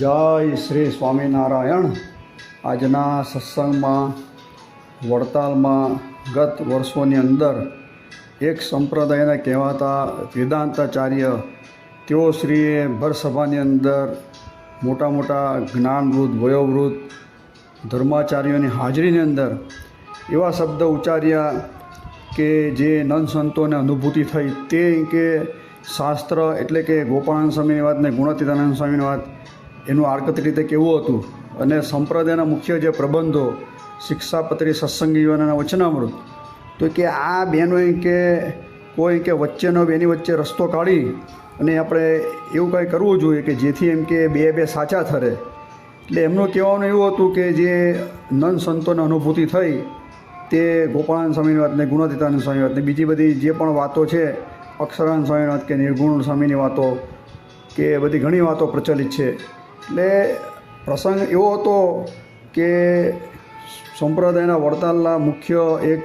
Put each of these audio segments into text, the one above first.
જય શ્રી સ્વામિનારાયણ। આજના સત્સંગમાં વડતાલમાં ગત વર્ષોની અંદર એક સંપ્રદાયના કહેવાતા વેદાંતાચાર્ય તેઓ શ્રીએ ભરસભાની અંદર મોટા મોટા જ્ઞાનવૃદ્ધ વયોવૃદ્ધ ધર્માચાર્યોની હાજરીની અંદર એવા શબ્દ ઉચ્ચાર્યા કે જે નંદ સંતોને અનુભૂતિ થઈ તે કે શાસ્ત્ર એટલે કે ગોપાળાનંદ સ્વામીની વાત ને ગુણાતીતાનંદ સ્વામીની વાત એનું આડકત રીતે કેવું હતું અને સંપ્રદાયના મુખ્ય જે પ્રબંધો શિક્ષાપત્રી સત્સંગી જીવન અને વચનામૃત તો કે આ બેનો કે કોઈ કે વચ્ચેનો બેની વચ્ચે રસ્તો કાઢી અને આપણે એવું કંઈ કરવું જોઈએ કે જેથી એમ કે બે સાચા ઠરે। એટલે એમનું કહેવાનું એવું હતું કે જે નંદ સંતોને અનુભૂતિ થઈ તે ગોપાળાનંદ સ્વામીની વાત ને ગુણાતીતાનંદ સ્વામીની વાત ને બીજી બધી જે પણ વાતો છે અક્ષરાનંદ સ્વામીની વાત કે નિર્ગુણ સ્વામીની વાતો કે બધી ઘણી વાતો પ્રચલિત છે। એટલે પ્રસંગ એવો હતો કે સંપ્રદાયના વડતાલના મુખ્ય એક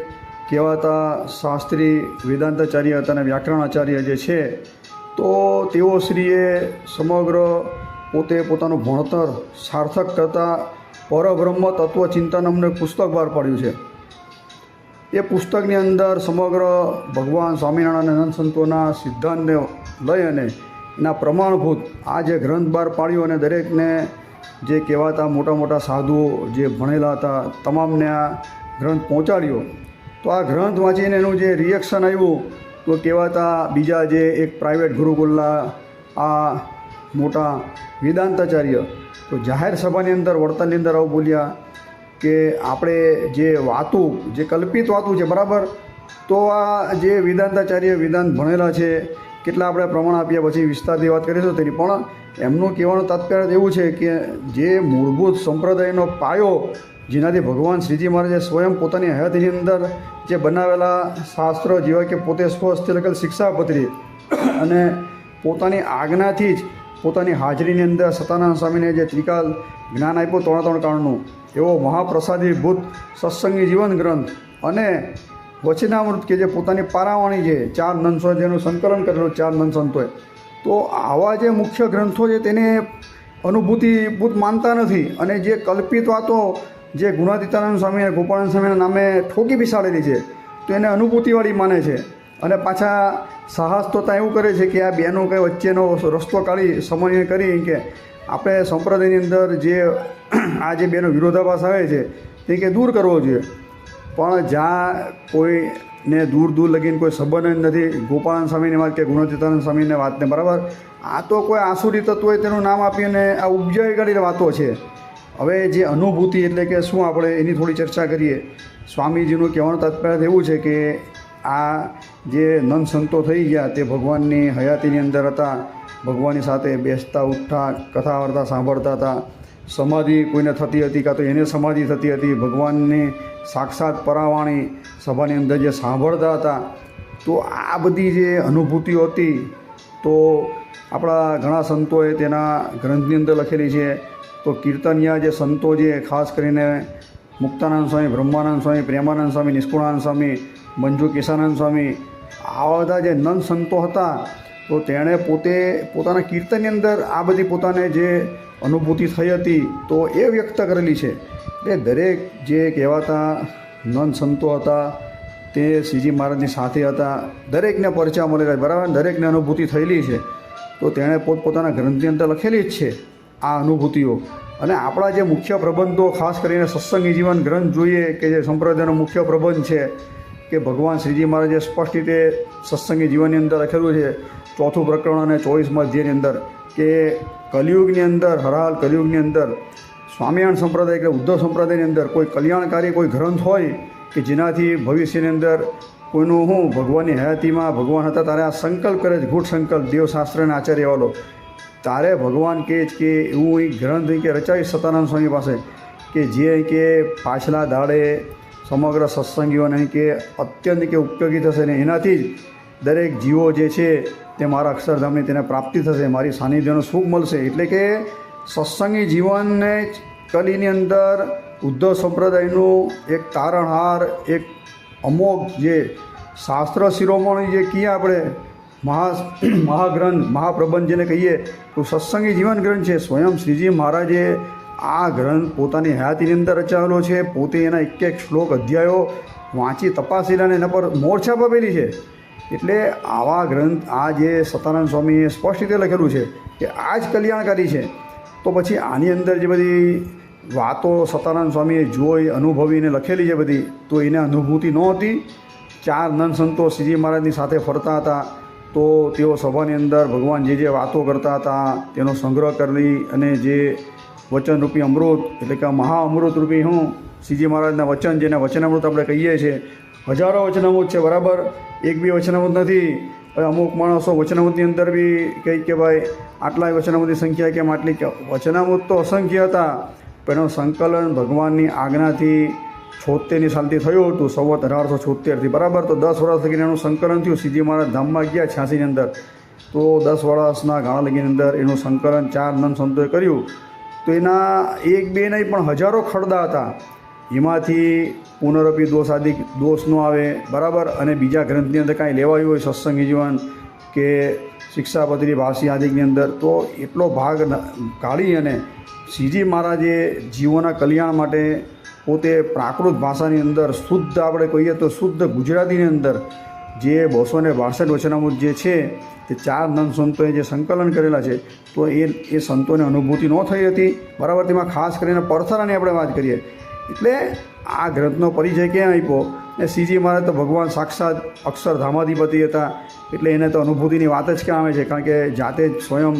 કહેવાતા શાસ્ત્રી વેદાંતાચાર્ય હતા અને વ્યાકરણાચાર્ય જે છે તો તેઓ શ્રીએ સમગ્ર પોતે પોતાનું ભણતર સાર્થક કરતાં પરબ્રહ્મ તત્વચિંતન અમને પુસ્તક બહાર પાડ્યું છે। એ પુસ્તકની અંદર સમગ્ર ભગવાન સ્વામિનારાયણ નંદ સંતોના સિદ્ધાંતને લઈ અને એના પ્રમાણભૂત આ જે ગ્રંથ બહાર પાડ્યો અને દરેકને જે કહેવાતા મોટા મોટા સાધુઓ જે ભણેલા હતા તમામને આ ગ્રંથ પહોંચાડ્યો। તો આ ગ્રંથ વાંચીને એનું જે રિએક્શન આવ્યું તો કહેવાતા બીજા જે એક પ્રાઇવેટ ગુરુકુલના આ મોટા વેદાંતાચાર્ય તો જાહેર સભાની અંદર વડતાલની અંદર આવું બોલ્યા કે આપણે જે વાતું જે કલ્પિત વાતું છે બરાબર તો આ જે વેદાંતાચાર્ય વેદાંત ભણેલા છે કેટલા આપણે પ્રમાણ આપ્યા પછી વિસ્તારથી વાત કરીશું તેની પણ એમનું કહેવાનું તાત્પર્ય એવું છે કે જે મૂળભૂત સંપ્રદાયનો પાયો જેનાથી ભગવાન શ્રીજી મહારાજે સ્વયં પોતાની હયાતીની અંદર જે બનાવેલા શાસ્ત્ર જેવા કે પોતે સ્વસ્થ લખેલ શિક્ષાપત્રી અને પોતાની આજ્ઞાથી જ પોતાની હાજરીની અંદર સતાનંદ સ્વામીને જે ત્રિકાલ જ્ઞાન આપ્યું 3 કાળનું એવો મહાપ્રસાદીભૂત સત્સંગી જીવન ગ્રંથ અને વચનામૃત કે જે પોતાની પારાવાણી છે 4 નંદ જેનું સંકલન કરેલું 4 નંદ સંતોએ તો આવા જે મુખ્ય ગ્રંથો છે તેને અનુભૂતિભૂત માનતા નથી અને જે કલ્પિત વાતો જે ગુણાતીતાનંદ સ્વામી અને ગોપાળાનંદ સ્વામીના નામે ઠોકી બેસાડેલી છે તો એને અનુભૂતિવાળી માને છે અને પાછા સાહસ તો ત્યાં એવું કરે છે કે આ બેનો કંઈ વચ્ચેનો રસ્તો કાઢી સમન્વય કરી કે આપણે સંપ્રદાયની અંદર જે આ જે બેનો વિરોધાભાસ આવે છે તે કે દૂર કરવો જોઈએ। પણ જ્યાં કોઈને દૂર લગીને કોઈ સંબંધ નથી ગોપાળાનંદ સ્વામીની વાત કે ગુણાતીતાનંદ સ્વામીની વાતને બરાબર આ તો કોઈ આસુરી તત્વોએ તેનું નામ આપીને આ ઉપજાવી કાઢીને વાતો છે। હવે જે અનુભૂતિ એટલે કે શું આપણે એની થોડી ચર્ચા કરીએ। સ્વામીજીનું કહેવાનું તાત્પર્ય એવું છે કે આ જે નંદ સંતો થઈ ગયા તે ભગવાનની હયાતીની અંદર હતા ભગવાનની સાથે બેસતા ઉઠતા કથા વાર્તા સાંભળતા હતા સમાધિ કોઈને થતી હતી કાં તો એને સમાધિ થતી હતી ભગવાનની સાક્ષાત પરાવાણી સભાની અંદર જે સાંભળતા હતા તો આ બધી જે અનુભૂતિઓ હતી તો આપણા ઘણા સંતોએ તેના ગ્રંથની અંદર લખેલી છે। તો કીર્તનિયા જે સંતો જે ખાસ કરીને મુક્તાનંદ સ્વામી બ્રહ્માનંદ સ્વામી પ્રેમાનંદ સ્વામી નિષ્કુળાનંદ સ્વામી મંજુ કેશાનંદ સ્વામી આવા બધા જે નંદ સંતો હતા તો તેણે પોતાના કીર્તનની અંદર આ બધી પોતાને જે અનુભૂતિ થઈ હતી તો એ વ્યક્ત કરેલી છે। એટલે દરેક જે કહેવાતા નંદ સંતો હતા તે શ્રીજી મહારાજની સાથે હતા દરેકને પરચા મળેલા બરાબર દરેકને અનુભૂતિ થયેલી છે તો તેણે પોતપોતાના ગ્રંથની અંદર લખેલી જ છે આ અનુભૂતિઓ। અને આપણા જે મુખ્ય પ્રબંધો ખાસ કરીને સત્સંગી જીવન ગ્રંથ જોઈએ કે જે સંપ્રદાયનો મુખ્ય પ્રબંધ છે કે ભગવાન શ્રીજી મહારાજે સ્પષ્ટ રીતે સત્સંગી જીવનની અંદર લખેલું છે 4થું પ્રકરણ અને 24મા અધ્યાયની અંદર કે કલિયુગની અંદર હરહાલ કલિયુગની અંદર સ્વામિનારાયણ સંપ્રદાય કે ઉદ્ધવ સંપ્રદાયની અંદર કોઈ કલ્યાણકારી કોઈ ગ્રંથ હોય કે જેનાથી ભવિષ્યની અંદર કોઈનું ભગવાનની હયાતીમાં ભગવાન હતા તારે આ સંકલ્પ કરે છે ગૂઢ સંકલ્પ દેવશાસ્ત્રના આચાર્યવાળો તારે ભગવાન કહે છે કે એવું એક ગ્રંથ કે રચાવી સતાનંદ સ્વામી પાસે કે જે કે પાછલા દાડે સમગ્ર સત્સંગીઓને કે અત્યંત કે ઉપયોગી થશે ને એનાથી જ દરેક જીવો જે છે તે મારા અક્ષરધામની તેને પ્રાપ્તિ થશે મારી સાનિધ્યનું સુખ મળશે। એટલે કે સત્સંગી જીવનને કલીની અંદર ઉદ્ધવ સંપ્રદાયનું એક તારણહાર એક અમોઘ જે શાસ્ત્ર શિરોમણી જે કહીએ આપણે મહાગ્રંથ મહાપ્રબંધ જેને કહીએ તો સત્સંગી જીવન ગ્રંથ છે. સ્વયં શ્રીજી મહારાજે આ ગ્રંથ પોતાની હયાતીની અંદર રચાવેલો છે. પોતે એના એક એક શ્લોક અધ્યાયો વાંચી તપાસેલા અને એના પર મોરછાપ આપેલી છે. એટલે આવા ગ્રંથ આ જે સતાનંદ સ્વામીએ સ્પષ્ટ રીતે લખેલું છે કે આ જ કલ્યાણકારી છે. તો પછી આની અંદર જે બધી વાતો સતાનંદ સ્વામીએ જોઈ અનુભવીને લખેલી છે બધી, તો એને અનુભૂતિ નહોતી. 4 નંદ સંતો શ્રીજી મહારાજની સાથે ફરતા હતા, તો તેઓ સભાની અંદર ભગવાન જે વાતો કરતા હતા તેનો સંગ્રહ કરી અને જે વચનરૂપી અમૃત એટલે કે મહાઅમૃત રૂપી શ્રીજી મહારાજના વચન, જેને વચનામૃત આપણે કહીએ છીએ, હજારો વચનામૃત છે, બરાબર, એક બી વચનામૃત નથી. હવે અમુક માણસો વચનામૃતની અંદર બી કહે કે ભાઈ આટલા વચનામૃતની સંખ્યા કેમ આટલી, વચનામૃત તો અસંખ્ય હતા, પણ એનું સંકલન ભગવાનની આજ્ઞાથી 76ની સાલથી થયું હતું, સંવત 1876થી, બરાબર. તો 10 વર્ષ લગીને એનું સંકલન થયું. શ્રીજી મહારાજ ધામમાં ગયા 86ની અંદર, તો 10 વર્ષના ગાળા લગીની અંદર એનું સંકલન 4 નંદ સંતોએ કર્યું. તો એના એક બે નહીં પણ હજારો ખરડા હતા. એમાંથી પુનરપી દોષ આદિ દોષ ન આવે, બરાબર. અને બીજા ગ્રંથની અંદર કાંઈ લેવાયું હોય સત્સંગી જીવન કે શિક્ષાપત્રી ભાષી આદિની અંદર, તો એટલો ભાગ કાઢી અને શ્રીજી મહારાજે જીવોના કલ્યાણ માટે પોતે પ્રાકૃત ભાષાની અંદર શુદ્ધ, આપણે કહીએ તો શુદ્ધ ગુજરાતીની અંદર જે 262 વચનામૃત જે છે તે 4 નંદ સંતોએ જે સંકલન કરેલા છે, તો એ સંતોને અનુભૂતિ ન થઈ હતી, બરાબર. તેમાં ખાસ કરીને પરથરાની આપણે વાત કરીએ એટલે આ ગ્રંથનો પરિચય ક્યાં આપ્યો ને શ્રીજી મહારાજ તો ભગવાન સાક્ષાત અક્ષરધામાધિપતિ હતા, એટલે એને તો અનુભૂતિની વાત જ ક્યાં આવે છે, કારણ કે જાતે જ સ્વયં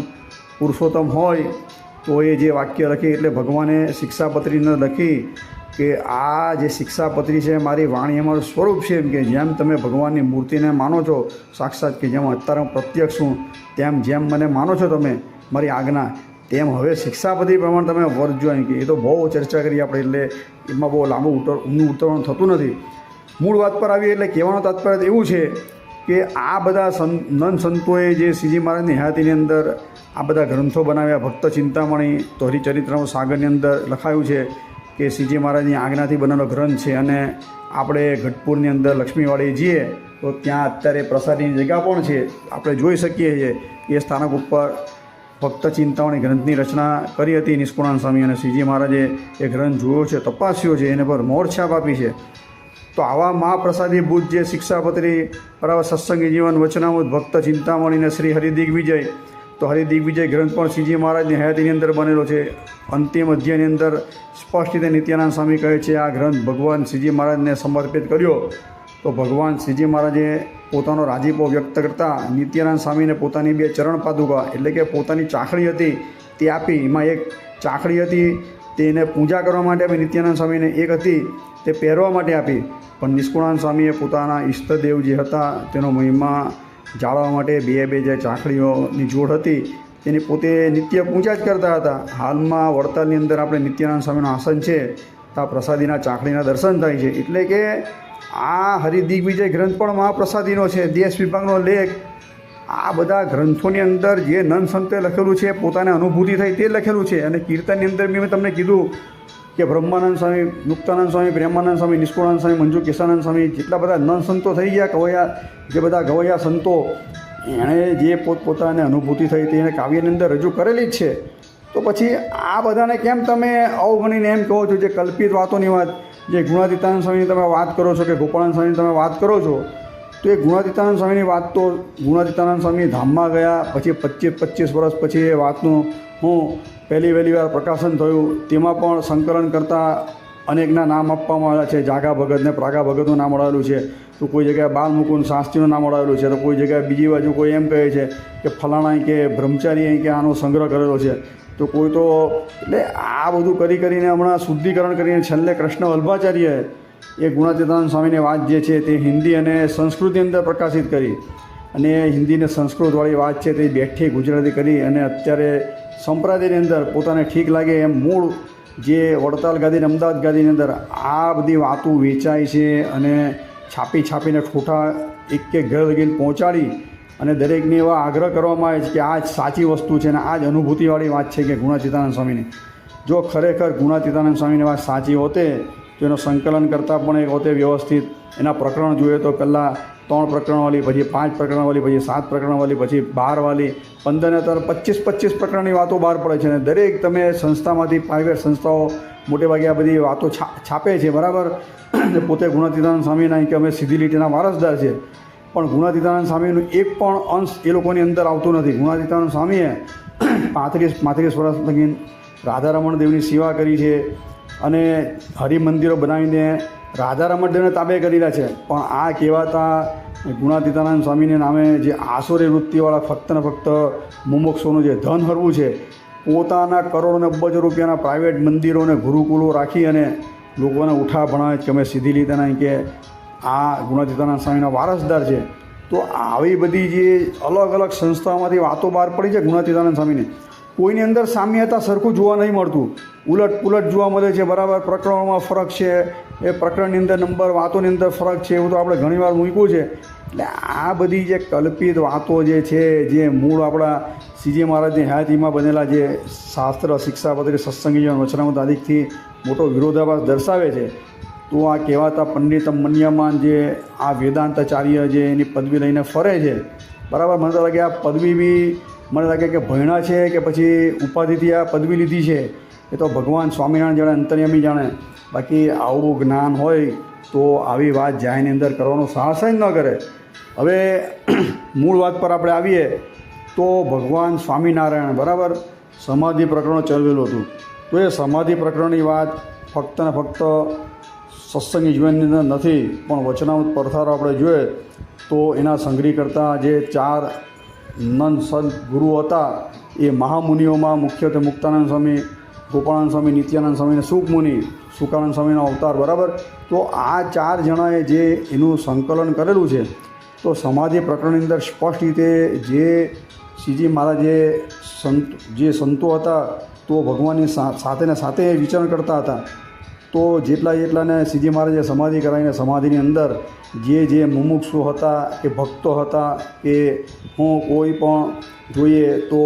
પુરુષોત્તમ હોય તો એ જે વાક્ય લખી એટલે ભગવાને શિક્ષાપત્રીને લખી કે આ જે શિક્ષાપત્રી છે મારી વાણી અમારું સ્વરૂપ છે, એમ કે જેમ તમે ભગવાનની મૂર્તિને માનો છો સાક્ષાત, કે જેમ અત્યારે હું પ્રત્યક્ષ છું તેમ જેમ મને માનો છો તમે મારી આજ્ઞા, તેમ હવે શિક્ષાપત્રી પ્રમાણે તમે વર્તજો. એમ કે એ તો બહુ ચર્ચા કરી આપણે, એટલે એમાં બહુ લાંબુ ઊંડું ઉતરવાનું થતું નથી. મૂળ વાત પર આવીએ એટલે કહેવાનો તાત્પર્ય એવું છે કે આ બધા નંદ સંતોએ જે શ્રીજી મહારાજની હયાતીની અંદર આ બધા ગ્રંથો બનાવ્યા. ભક્ત ચિંતામણી તો હરિચરિત્રનું સાગરની અંદર લખાયું છે કે શ્રીજી મહારાજની આજ્ઞાથી બનેલો ગ્રંથ છે. અને આપણે ગઢપુરની અંદર લક્ષ્મીવાડી જઈએ તો ત્યાં અત્યારે પ્રસાદીની જગ્યા પણ છે, આપણે જોઈ શકીએ છીએ. એ સ્થાનક ઉપર ભક્ત ચિંતામણી ગ્રંથની રચના કરી હતી નિષ્કુળાનંદ સ્વામી, અને શ્રીજી મહારાજે એ ગ્રંથ જોયો છે, તપાસ્યો છે, એને પર મોરછાપ આપી છે. તો આવા મહાપ્રસાદી ભૂત જે શિક્ષાપત્રી, બરાબર, સત્સંગી જીવન, વચનામૃત, ભક્ત ચિંતામણીને શ્રી હરિદિગ્વિજય, તો હરિદિગ્વિજય ગ્રંથ પણ શ્રીજી મહારાજની હયાતીની અંદર બનેલો છે. અંતિમ અધ્યાયની અંદર સ્પષ્ટ રીતે નિત્યાનંદ સ્વામી કહે છે આ ગ્રંથ ભગવાન શ્રીજી મહારાજને સમર્પિત કર્યો. તો ભગવાન શ્રીજી મહારાજે પોતાનો રાજીપો વ્યક્ત કરતા નિત્યાનંદ સ્વામીને પોતાની 2 ચરણ પાદુકા એટલે કે પોતાની ચાખડી હતી તે આપી. એમાં એક ચાખડી હતી તેને પૂજા કરવા માટે આપી નિત્યાનંદ સ્વામીને, એક હતી તે પહેરવા માટે આપી. પણ નિષ્કુળાનંદ સ્વામીએ પોતાના ઈષ્ટદેવ જે હતા તેનો મહિમા જાળવવા માટે બે જે ચાખડીઓની જોડ હતી તેની પોતે નિત્ય પૂજા જ કરતા હતા. હાલમાં વડતાલની અંદર આપણે નિત્યાનંદ સ્વામીનું આસન છે, ત્યાં પ્રસાદીના ચાખડીના દર્શન થાય છે. એટલે કે આ હરિદિગ્વિજય ગ્રંથ પણ મહાપ્રસાદીનો છે, દેશ વિભાગનો લેખ. આ બધા ગ્રંથોની અંદર જે નંદ સંતોએ લખેલું છે, પોતાને અનુભૂતિ થઈ તે લખેલું છે. અને કીર્તનની અંદર બી મેં તમને કીધું કે બ્રહ્માનંદ સ્વામી, મુક્તાનંદ સ્વામી, પ્રેમાનંદ સ્વામી, નિષ્કુળાનંદ સ્વામી, મંજુ કેશાનંદ સ્વામી, જેટલા બધા નંદ સંતો થઈ ગયા ગવૈયા, જે બધા ગવૈયા સંતો, એણે જે પોતપોતાને અનુભૂતિ થઈ તેને કાવ્યની અંદર રજૂ કરેલી જ છે. તો પછી આ બધાને કેમ તમે અવગણીને એમ કહો છો જે કલ્પિત વાતોની વાત, જે ગુણાતીતાનંદ સ્વામીની તમે વાત કરો છો કે ગોપાળાનંદ સ્વામીની તમે વાત કરો છો, તો એ ગુણાતીતાનંદ સ્વામીની વાત તો ગુણાતીતાનંદ સ્વામી ધામમાં ગયા પછી 25 વર્ષ પછી એ વાતનું વહેલી વાર પ્રકાશન થયું. તેમાં પણ સંકલન કરતાં અનેકના નામ આપવામાં આવ્યા છે. જાગા ભગત ને પ્રાગા ભગતનું નામ મળાવેલું છે, તો કોઈ જગ્યાએ બાલમુકુંદ શાસ્ત્રીનું નામ મળાવેલું છે, તો કોઈ જગ્યાએ બીજી બાજુ કોઈ એમ કહે છે કે ફલાણા કે બ્રહ્મચારી અહીં કે આનો સંગ્રહ કરેલો છે, તો કોઈ તો એટલે આ બધું કરીને હમણાં શુદ્ધિકરણ કરીને છેલ્લે કૃષ્ણ વલ્ભાચાર્યએ એ ગુણાતીતાનંદ સ્વામીની વાત જે છે તે હિન્દી અને સંસ્કૃતની અંદર પ્રકાશિત કરી. અને હિન્દી અને સંસ્કૃતવાળી વાત છે તે બેઠી ગુજરાતી કરી અને અત્યારે સંપ્રદાયની અંદર પોતાને ઠીક લાગે એમ મૂળ જે વડતાલ ગાદી, અમદાવાદ ગાદીની અંદર આ બધી વાતો વેચાય છે અને છાપીને ઠોઠા એક ઘર લગીને પહોંચાડી અને દરેકને એવા આગ્રહ કરવામાં આવે છે કે આ જ સાચી વસ્તુ છે અને આ જ અનુભૂતિવાળી વાત છે કે ગુણાતીતાનંદ સ્વામીની. જો ખરેખર ગુણાતીતાનંદ સ્વામીની વાત સાચી હોતે તો એનું સંકલન કરતાં પણ એક હોતે વ્યવસ્થિત. એના પ્રકરણ જોઈએ તો પહેલાં 3 પ્રકરણવાળી, પછી 5 પ્રકરણવાળી, પછી 7 પ્રકરણવાળી, પછી 12 વાળી, 15 ને અત્યારે 25 પ્રકરણની વાતો બહાર પડે છે. અને દરેક તમે સંસ્થામાંથી, પ્રાઇવેટ સંસ્થાઓ મોટે ભાગે આ બધી વાતો છાપે છે, બરાબર. પોતે ગુણાતીતાનંદ સ્વામીના કે અમે સીધી લીટીના વારસદાર છે, પણ ગુણાતીતાનંદ સ્વામીનું એક પણ અંશ એ લોકોની અંદર આવતું નથી. ગુણાતીતાનંદ સ્વામીએ 35 વર્ષ લગી રાધારમણ દેવની સેવા કરી છે અને હરિમંદિરો બનાવીને રાધારમણ દેવને તાબે કરેલા છે. પણ આ કહેવાતા ગુણાતીતાનંદ સ્વામીને નામે જે આસુરી વૃત્તિવાળા ફક્ત ને ફક્ત મુમુક્ષુનું જે ધન હરવું છે, પોતાના કરોડો ને અબજો રૂપિયાના પ્રાઇવેટ મંદિરોને ગુરુકુલો રાખી અને લોકોને ઉઠા ભણાવે કે અમે સીધી લીધેના કે આ ગુણાતીતાનંદ સ્વામીના વારસદાર છે. તો આવી બધી જે અલગ અલગ સંસ્થાઓમાંથી વાતો બહાર પડી છે ગુણાતીતાનંદ સ્વામીની, કોઈની અંદર સામ્યતા સરખું જોવા નહીં મળતું, ઉલટ પુલટ જોવા મળે છે, બરાબર. પ્રકરણોમાં ફરક છે, એ પ્રકરણની અંદર નંબર, વાતોની અંદર ફરક છે, એવું તો આપણે ઘણીવાર મૂક્યું છે. એટલે આ બધી જે કલ્પિત વાતો જે છે, જે મૂળ આપણા શ્રીજી મહારાજની હયાતીમાં બનેલા જે શાસ્ત્ર, શિક્ષાપત્રી, સત્સંગી જીવન, વચનામૃત આદિથી મોટો વિરોધાભાસ દર્શાવે છે. તો આ કહેવાતા પંડિત મન્યમાન જે આ વેદાંતાચાર્ય જે એની પદવી લઈને ફરે છે, બરાબર. મને તો લાગે આ પદવી બી મને લાગે કે ભણ્યા છે કે પછી ઉપાધિથી આ પદવી લીધી છે, એ તો ભગવાન સ્વામિનારાયણ જાણે, અંતર્યામી જાણે. બાકી આવું જ્ઞાન હોય તો આવી વાત જાહેરની અંદર કરવાનો સાહસ જ ન કરે. હવે મૂળ વાત પર આપણે આવીએ તો ભગવાન સ્વામિનારાયણ, બરાબર, સમાધિ પ્રકરણ ચલાવેલું હતું. તો એ સમાધિ પ્રકરણની વાત ફક્ત ને ફક્ત સત્સંગી જીવનની અંદર નથી, પણ વચનામૃત પરથારો આપણે જોઈએ તો એના સંગ્રહ કરતાં જે 4 નંદ સંત ગુરુ હતા, એ મહામુનિઓમાં મુખ્યત્વે મુક્તાનંદ સ્વામી, ગોપાળાનંદ સ્વામી, નિત્યાનંદ સ્વામી અને સુખમુનિ, સુકાનંદ સ્વામીનો અવતાર, બરાબર. તો આ 4 જણાએ જે એનું સંકલન કરેલું છે, તો સમાધિ પ્રકરણની અંદર સ્પષ્ટ રીતે જે શ્રીજી મહારાજે જે સંતો હતા, તો ભગવાનની સાથે ને સાથે વિચરણ કરતા હતા. તો જેટલાને શ્રીજી મહારાજે સમાધિ કરાવીને સમાધિની અંદર જે મુમુક્ષુ હતા, કે ભક્તો હતા, કે હું કોઈ પણ જોઈએ તો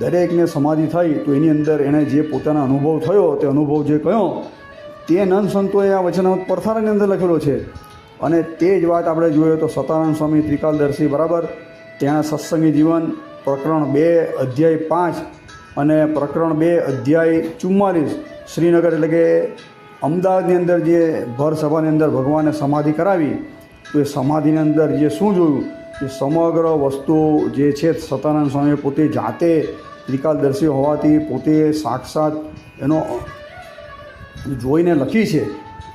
દરેકને સમાધિ થઈ, તો એની અંદર એણે જે પોતાનો અનુભવ થયો, તે અનુભવ જે કહ્યો, તે નંદ સંતોએ આ વચનામૃત પરથારાની અંદર લખેલો છે. અને તે જ વાત આપણે જોઈએ તો સતાનંદ સ્વામી ત્રિકાલદર્શી, બરાબર, ત્યાં સત્સંગી જીવન પ્રકરણ 2 અધ્યાય 5 અને પ્રકરણ 2 અધ્યાય 44, શ્રીનગર એટલે કે અમદાવાદની અંદર જે ભર સભાની અંદર ભગવાને સમાધિ કરાવી, તો એ સમાધિની અંદર જે શું જોયું, કે સમગ્ર વસ્તુ જે છે સતાનંદ સ્વામીએ પોતે જાતે ત્રિકાલદર્શી હોવાથી પોતે સાક્ષાત એનો જોઈને લખી છે.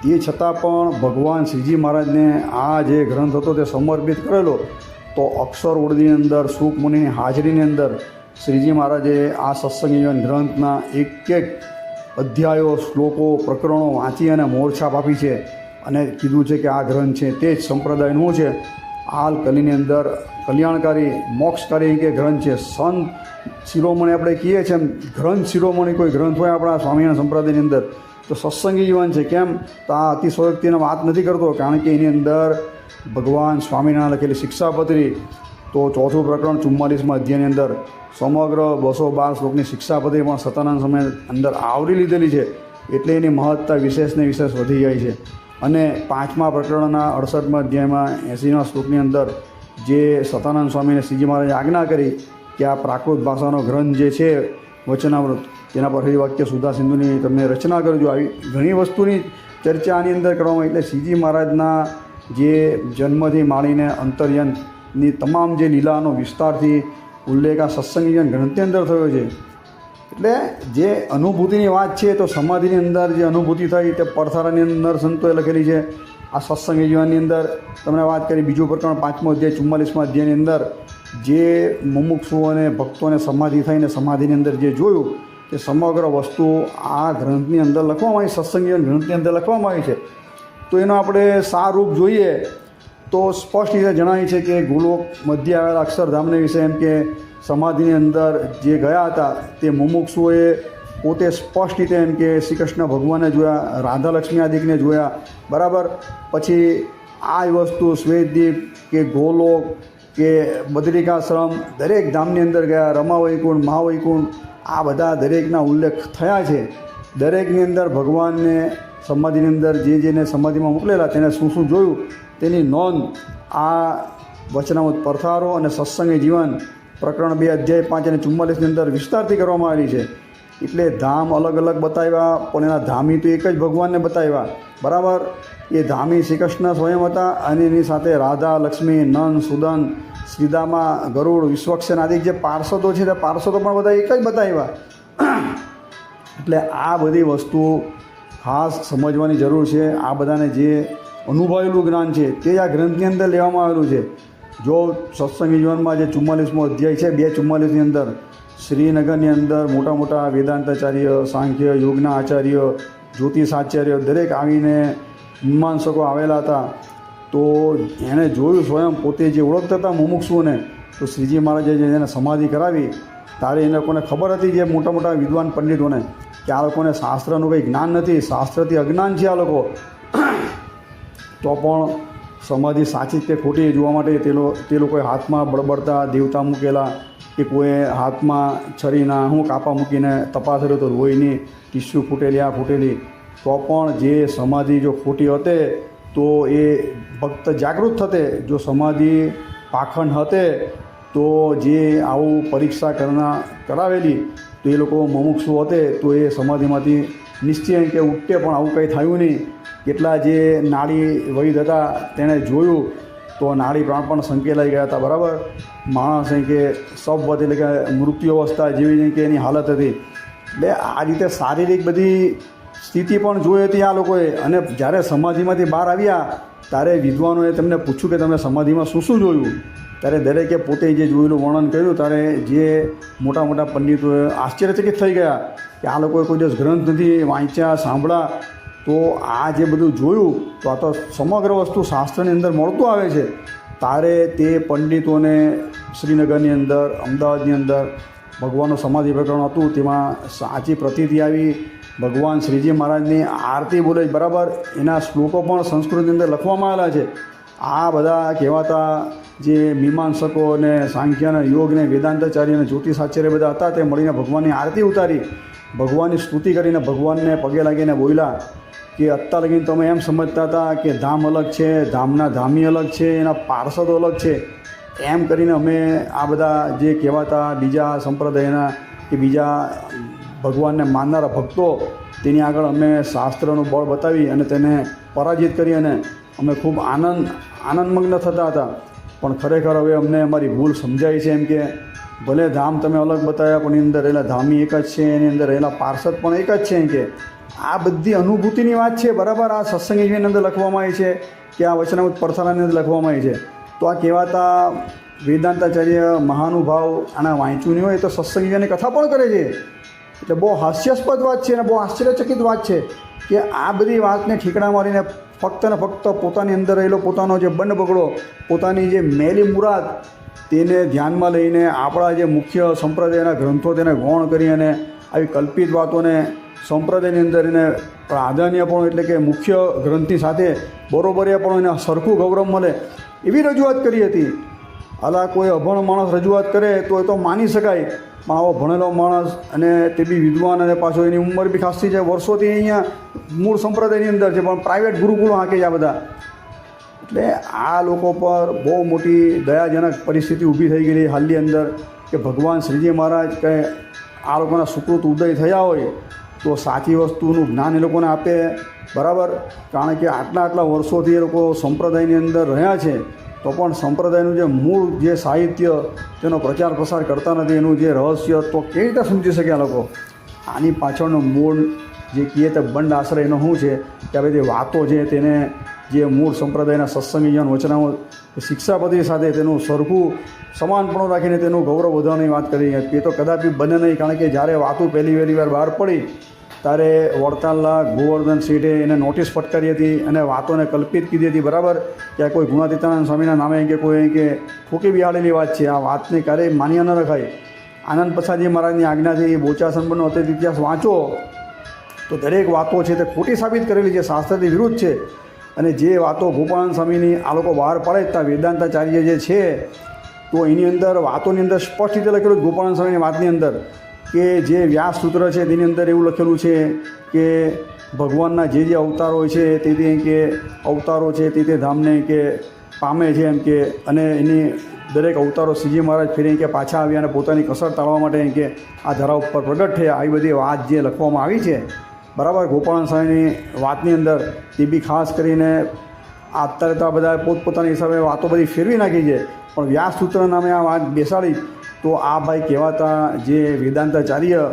તે છતાં પણ ભગવાન શ્રીજી મહારાજને આ જે ગ્રંથ હતો તે સમર્પિત કરેલો. તો અક્ષર ઉર્દીની અંદર સુખમુનિની હાજરીની અંદર શ્રીજી મહારાજે આ સત્સંગી જીવન ગ્રંથના એક અધ્યાયો, શ્લોકો, પ્રકરણો વાંચી અને મોરછાપ આપી છે અને કીધું છે કે આ ગ્રંથ છે તે જ સંપ્રદાયનું છે. હાલ કલીની અંદર કલ્યાણકારી, મોક્ષકારી કે ગ્રંથ છે. સંત શિરોમણી આપણે કહીએ છીએ એમ ગ્રંથ શિરોમણી કોઈ ગ્રંથ હોય આપણા સ્વામિનારાયણ સંપ્રદાયની અંદર, તો સત્સંગી જીવન છે. કેમ તો આ અતિશયોક્તિની વાત નથી કરતો, કારણ કે એની અંદર ભગવાન સ્વામિનારાયણ લખેલી શિક્ષાપત્રી, તો 4થું પ્રકરણ 44મા અધ્યાયની અંદર સમગ્ર 212 શ્લોકની શિક્ષાપત્રી પણ સતાનંદ સમય અંદર આવરી લીધેલી છે. એટલે એની મહત્તા વિશેષને વિશેષ વધી જાય છે. અને 5મા પ્રકરણના 68મા અધ્યાયમાં 80મા શ્લોકની અંદર જે સતાનંદ સ્વામીને શ્રીજી મહારાજે આજ્ઞા કરી કે આ પ્રાકૃત ભાષાનો ગ્રંથ જે છે વચનામૃત, તેના પર હરિવાક્ય સુધા સિંધુની તમે રચના કરજો. આવી ઘણી વસ્તુની ચર્ચા આની અંદર કરવામાં. એટલે શ્રીજી મહારાજના જે જન્મથી માંડીને અંતર્યાનની તમામ જે લીલાનો વિસ્તારથી ઉલ્લેખ આ સત્સંગી જીવન ગ્રંથની અંદર થયો છે. એટલે જે અનુભૂતિની વાત છે, તો સમાધિની અંદર જે અનુભૂતિ થઈ તે પરથારાની અંદર સંતોએ લખેલી છે. આ સત્સંગી જીવનની અંદર તમને વાત કરી. બીજું પ્રકરણ 5મો અધ્યાય 44મા અધ્યાયની અંદર જે મુમુક્ષુઓ અને ભક્તોને સમાધિ થઈને સમાધિની અંદર જે જોયું, તે સમગ્ર વસ્તુ આ ગ્રંથની અંદર લખવામાં આવી, સત્સંગી જીવન ગ્રંથની અંદર લખવામાં આવી છે. તો એનો આપણે સારરૂપ જોઈએ તો સ્પષ્ટ રીતે જણાય છે કે ગોલોક મધ્ય આવેલા અક્ષરધામને વિશે એમ કે સમાધિની અંદર જે ગયા હતા તે મુમુક્ષુઓએ પોતે સ્પષ્ટ રીતે એમ કે શ્રી કૃષ્ણ ભગવાનને જોયા, રાધા લક્ષ્મી આદિકને જોયા, બરાબર. પછી આ વસ્તુ શ્વેતદીપ કે ગોલોક કે બદ્રિકાશ્રમ દરેક ધામની અંદર ગયા, રમાવૈકુંઠ, મહાવૈકુંઠ, આ બધા દરેકના ઉલ્લેખ થયા છે. દરેકની અંદર ભગવાનને સમાધિની અંદર જેને સમાધિમાં મોકલેલા તેને શું જોયું તેની નોંધ આ વચનામૃત પરથારો અને સત્સંગી જીવન પ્રકરણ 2 અધ્યાય 5 અને 44ની અંદર વિસ્તારથી કરવામાં આવેલી છે. એટલે ધામ અલગ અલગ બતાવ્યા, પણ એના ધામી તો એક જ ભગવાનને બતાવ્યા. બરાબર. એ ધામી શ્રી કૃષ્ણ સ્વયં હતા અને એની સાથે રાધા, લક્ષ્મી, નંદ, સુદન, શ્રીદામા, ગરુડ, વિશ્વક્ષેન આદિ જે પાર્ષદો છે તે પાર્ષદો પણ બધા એક જ બતાવ્યા. એટલે આ બધી વસ્તુઓ ખાસ સમજવાની જરૂર છે. આ બધાને જે અનુભવેલું જ્ઞાન છે તે આ ગ્રંથની અંદર લેવામાં આવેલું છે. જો સત્સંગી જીવનમાં જે 44મો અધ્યાય છે 2:44ની અંદર શ્રીનગરની અંદર મોટા મોટા વેદાંતાચાર્ય, સાંખ્ય યોગના આચાર્ય, જ્યોતિષાચાર્ય દરેક આવીને મીમાંસકો આવેલા હતા. તો એણે જોયું સ્વયં પોતે જે ઓળખતા હતા મુમુક્ષુઓને, તો શ્રીજી મહારાજે જેને સમાધિ કરાવી ત્યારે એ લોકોને ખબર હતી, જે મોટા મોટા વિદ્વાન પંડિતોને, કે આ લોકોને શાસ્ત્રનું કંઈ જ્ઞાન નથી, શાસ્ત્રથી અજ્ઞાન છે આ લોકો. તો પણ સમાધિ સાચી કે ખોટી જોવા માટે તે લોકોએ હાથમાં બળબડતા દેવતા મૂકેલા, કે કોઈએ હાથમાં છરીના કાપા મૂકીને તપાસ કર્યો તો લોહીની ટીસ્યુ ફૂટેલી, આ ફૂટેલી. તો પણ જે સમાધિ જો ખોટી હતે તો એ ભક્ત જાગૃત થતે. જો સમાધિ પાખંડ હતે તો જે આવું પરીક્ષા કરાવેલી તો એ લોકો મુમુક્ષુ હતે તો એ સમાધિમાંથી નિશ્ચય કે ઉઠતે, પણ આવું કંઈ થયું નહીં. કેટલા જે નાડી વૈદ હતા તેણે જોયું તો નાડી પ્રાણ પણ સંકેલાઈ ગયા હતા. બરાબર. માણસ કે સબવત એટલે કે મૃત્યુ અવસ્થા જેવી કે એની હાલત હતી. એટલે આ રીતે શારીરિક બધી સ્થિતિ પણ જોઈ હતી આ લોકોએ. અને જ્યારે સમાધિમાંથી બહાર આવ્યા ત્યારે વિદ્વાનોએ તેમને પૂછ્યું કે તમે સમાધિમાં શું શું જોયું? ત્યારે દરેકે પોતે જે જોયેલું વર્ણન કર્યું. ત્યારે જે મોટા મોટા પંડિતોએ આશ્ચર્યચકિત થઈ ગયા કે આ લોકોએ કોઈ દિવસ ગ્રંથ નથી વાંચ્યા, સાંભળ્યા, તો આ જે બધું જોયું તો આ તો સમગ્ર વસ્તુ શાસ્ત્રની અંદર મળતું આવે છે. તારે તે પંડિતોને શ્રીનગરની અંદર, અમદાવાદની અંદર ભગવાનનું સમાધિ પ્રકરણ હતું, તેમાં સાચી પ્રતીતિ આવી. ભગવાન શ્રીજી મહારાજની આરતી બોલે. બરાબર. એના શ્લોકો પણ સંસ્કૃતની અંદર લખવામાં આવેલા છે. આ બધા કહેવાતા જે મીમાંસકો ને સાંખ્ય ને યોગ ને વેદાંતાચાર્ય ને જ્યોતિષાચાર્ય બધા હતા, તે મળીને ભગવાનની આરતી ઉતારી, ભગવાનની સ્તુતિ કરીને ભગવાનને પગે લાગીને બોલ્યા કે અત્યાર લગીને તમે એમ સમજતા હતા કે ધામ અલગ છે, ધામના ધામી અલગ છે, એના પાર્ષદો અલગ છે. એમ કરીને અમે આ બધા જે કહેવાતા બીજા સંપ્રદાયના કે બીજા ભગવાનને માનનારા ભક્તો, તેની આગળ અમે શાસ્ત્રનું બળ બતાવી અને તેને પરાજિત કરી અને અમે ખૂબ આનંદમગ્ન થતા હતા. પણ ખરેખર હવે અમને અમારી ભૂલ સમજાય છે. એમ કે ભલે ધામ તમે અલગ બતાવ્યા, પણ એની અંદર રહેલા ધામી એક જ છે, એની અંદર રહેલા પાર્ષદ પણ એક જ છે. એમ કે આ બધી અનુભૂતિની વાત છે. બરાબર. આ સત્સંગી જીવનની અંદર લખવામાં આવી છે, કે આ વચનામૃત પરથારાની અંદર લખવામાં આવી છે. તો આ કહેવાતા વેદાંતાચાર્ય મહાનુભાવ આના વાંચ્યું નહીં હોય તો સત્સંગી જીવનની કથા પણ કરે છે. એટલે બહુ હાસ્યાસ્પદ વાત છે અને બહુ આશ્ચર્યચકિત વાત છે કે આ બધી વાતને ઠીકડા મારીને ફક્ત ને ફક્ત પોતાની અંદર રહેલો પોતાનો જે બંધ બગડો, પોતાની જે મેલી મુરાદ, તેને ધ્યાનમાં લઈને આપણા જે મુખ્ય સંપ્રદાયના ગ્રંથો તેને ગૌણ કરી અને આવી કલ્પિત વાતોને સંપ્રદાયની અંદર એને પ્રાધાન્ય પણ, એટલે કે મુખ્ય ગ્રંથની સાથે બરોબરે પણ એને સરખું ગૌરવ મળે એવી રજૂઆત કરી હતી. અલા કોઈ અભણ માણસ રજૂઆત કરે તો એ તો માની શકાય, પણ આવો ભણેલો માણસ અને તે બી વિદ્વાન, અને પાછો એની ઉંમર બી ખાસી છે, વર્ષોથી અહીંયા મૂળ સંપ્રદાયની અંદર છે, પણ પ્રાઇવેટ ગુરુકુળો હાંકે છે આ બધા. એટલે આ લોકો પર બહુ મોટી દયાજનક પરિસ્થિતિ ઊભી થઈ ગયેલી હાલની અંદર, કે ભગવાન શ્રીજી મહારાજ કે આ લોકોના સુકૃત ઉદય થયા હોય તો સાચી વસ્તુનું જ્ઞાન એ લોકોને આપે. બરાબર. કારણ કે આટલા વર્ષોથી એ લોકો સંપ્રદાયની અંદર રહ્યા છે, તો પણ સંપ્રદાયનું જે મૂળ જે સાહિત્ય તેનો પ્રચાર પ્રસાર કરતા નથી. એનું જે રહસ્ય તો કેવી રીતે સમજી શકે આ લોકો? આની પાછળનો મૂળ જે કહીએ તો બંધ આશ્રય એનો શું છે કે આ બધી વાતો છે તેને જે મૂળ સંપ્રદાયના સત્સંગી જીવન વચનાઓ શિક્ષાપતિ સાથે તેનું સરખું સમાનપણું રાખીને તેનું ગૌરવ વધારવાની વાત કરી. એ તો કદાપી બને નહીં. કારણ કે જ્યારે વાતો પહેલી વાર બહાર પડી ત્યારે વડતાલના ગોવર્ધન શેઠે એને નોટિસ ફટકારી હતી અને વાતોને કલ્પિત કીધી હતી. બરાબર. કે કોઈ ગુણાતીતાનંદ સ્વામીના નામે કે કોઈ કે ઠોકી બિહાડેલી વાત છે. આ વાતને ક્યારેય માન્ય ન રખાય. આનંદ પ્રસાદજી મહારાજની આજ્ઞાથી બોચાસનબનો અતીત ઇતિહાસ વાંચો તો દરેક વાતો છે તે ખોટી સાબિત કરેલી છે, શાસ્ત્રથી વિરુદ્ધ છે. અને જે વાતો ગોપાળાનંદ સ્વામીની આ લોકો બહાર પાડે ત્યાં વેદાંતાચાર્ય જે છે, તો એની અંદર વાતોની અંદર સ્પષ્ટ રીતે લખેલું ગોપાળાનંદ સ્વામીની વાતની અંદર કે જે વ્યાસ સૂત્ર છે તેની અંદર એવું લખેલું છે કે ભગવાનના જે અવતારો હોય છે તે કે અવતારો છે તે ધામને કે પામે છે એમ કે, અને એની દરેક અવતારો શ્રીજી મહારાજ ફેરી કે પાછા આવ્યા અને પોતાની કસર ટાળવા માટે એમ કે આ ધરા ઉપર પ્રગટ થયા. આવી બધી વાત જે લખવામાં આવી છે બરાબર ગોપાળાનંદ સ્વામીની વાતની અંદર, એ બી ખાસ કરીને અત્યારે તો આ બધા પોતપોતાની હિસાબે વાતો બધી ફેરવી નાખી છે, પણ વ્યાસસૂત્ર નામે આ વાત બેસાડી તો આ ભાઈ કહેવાતા જે વેદાંતાચાર્ય,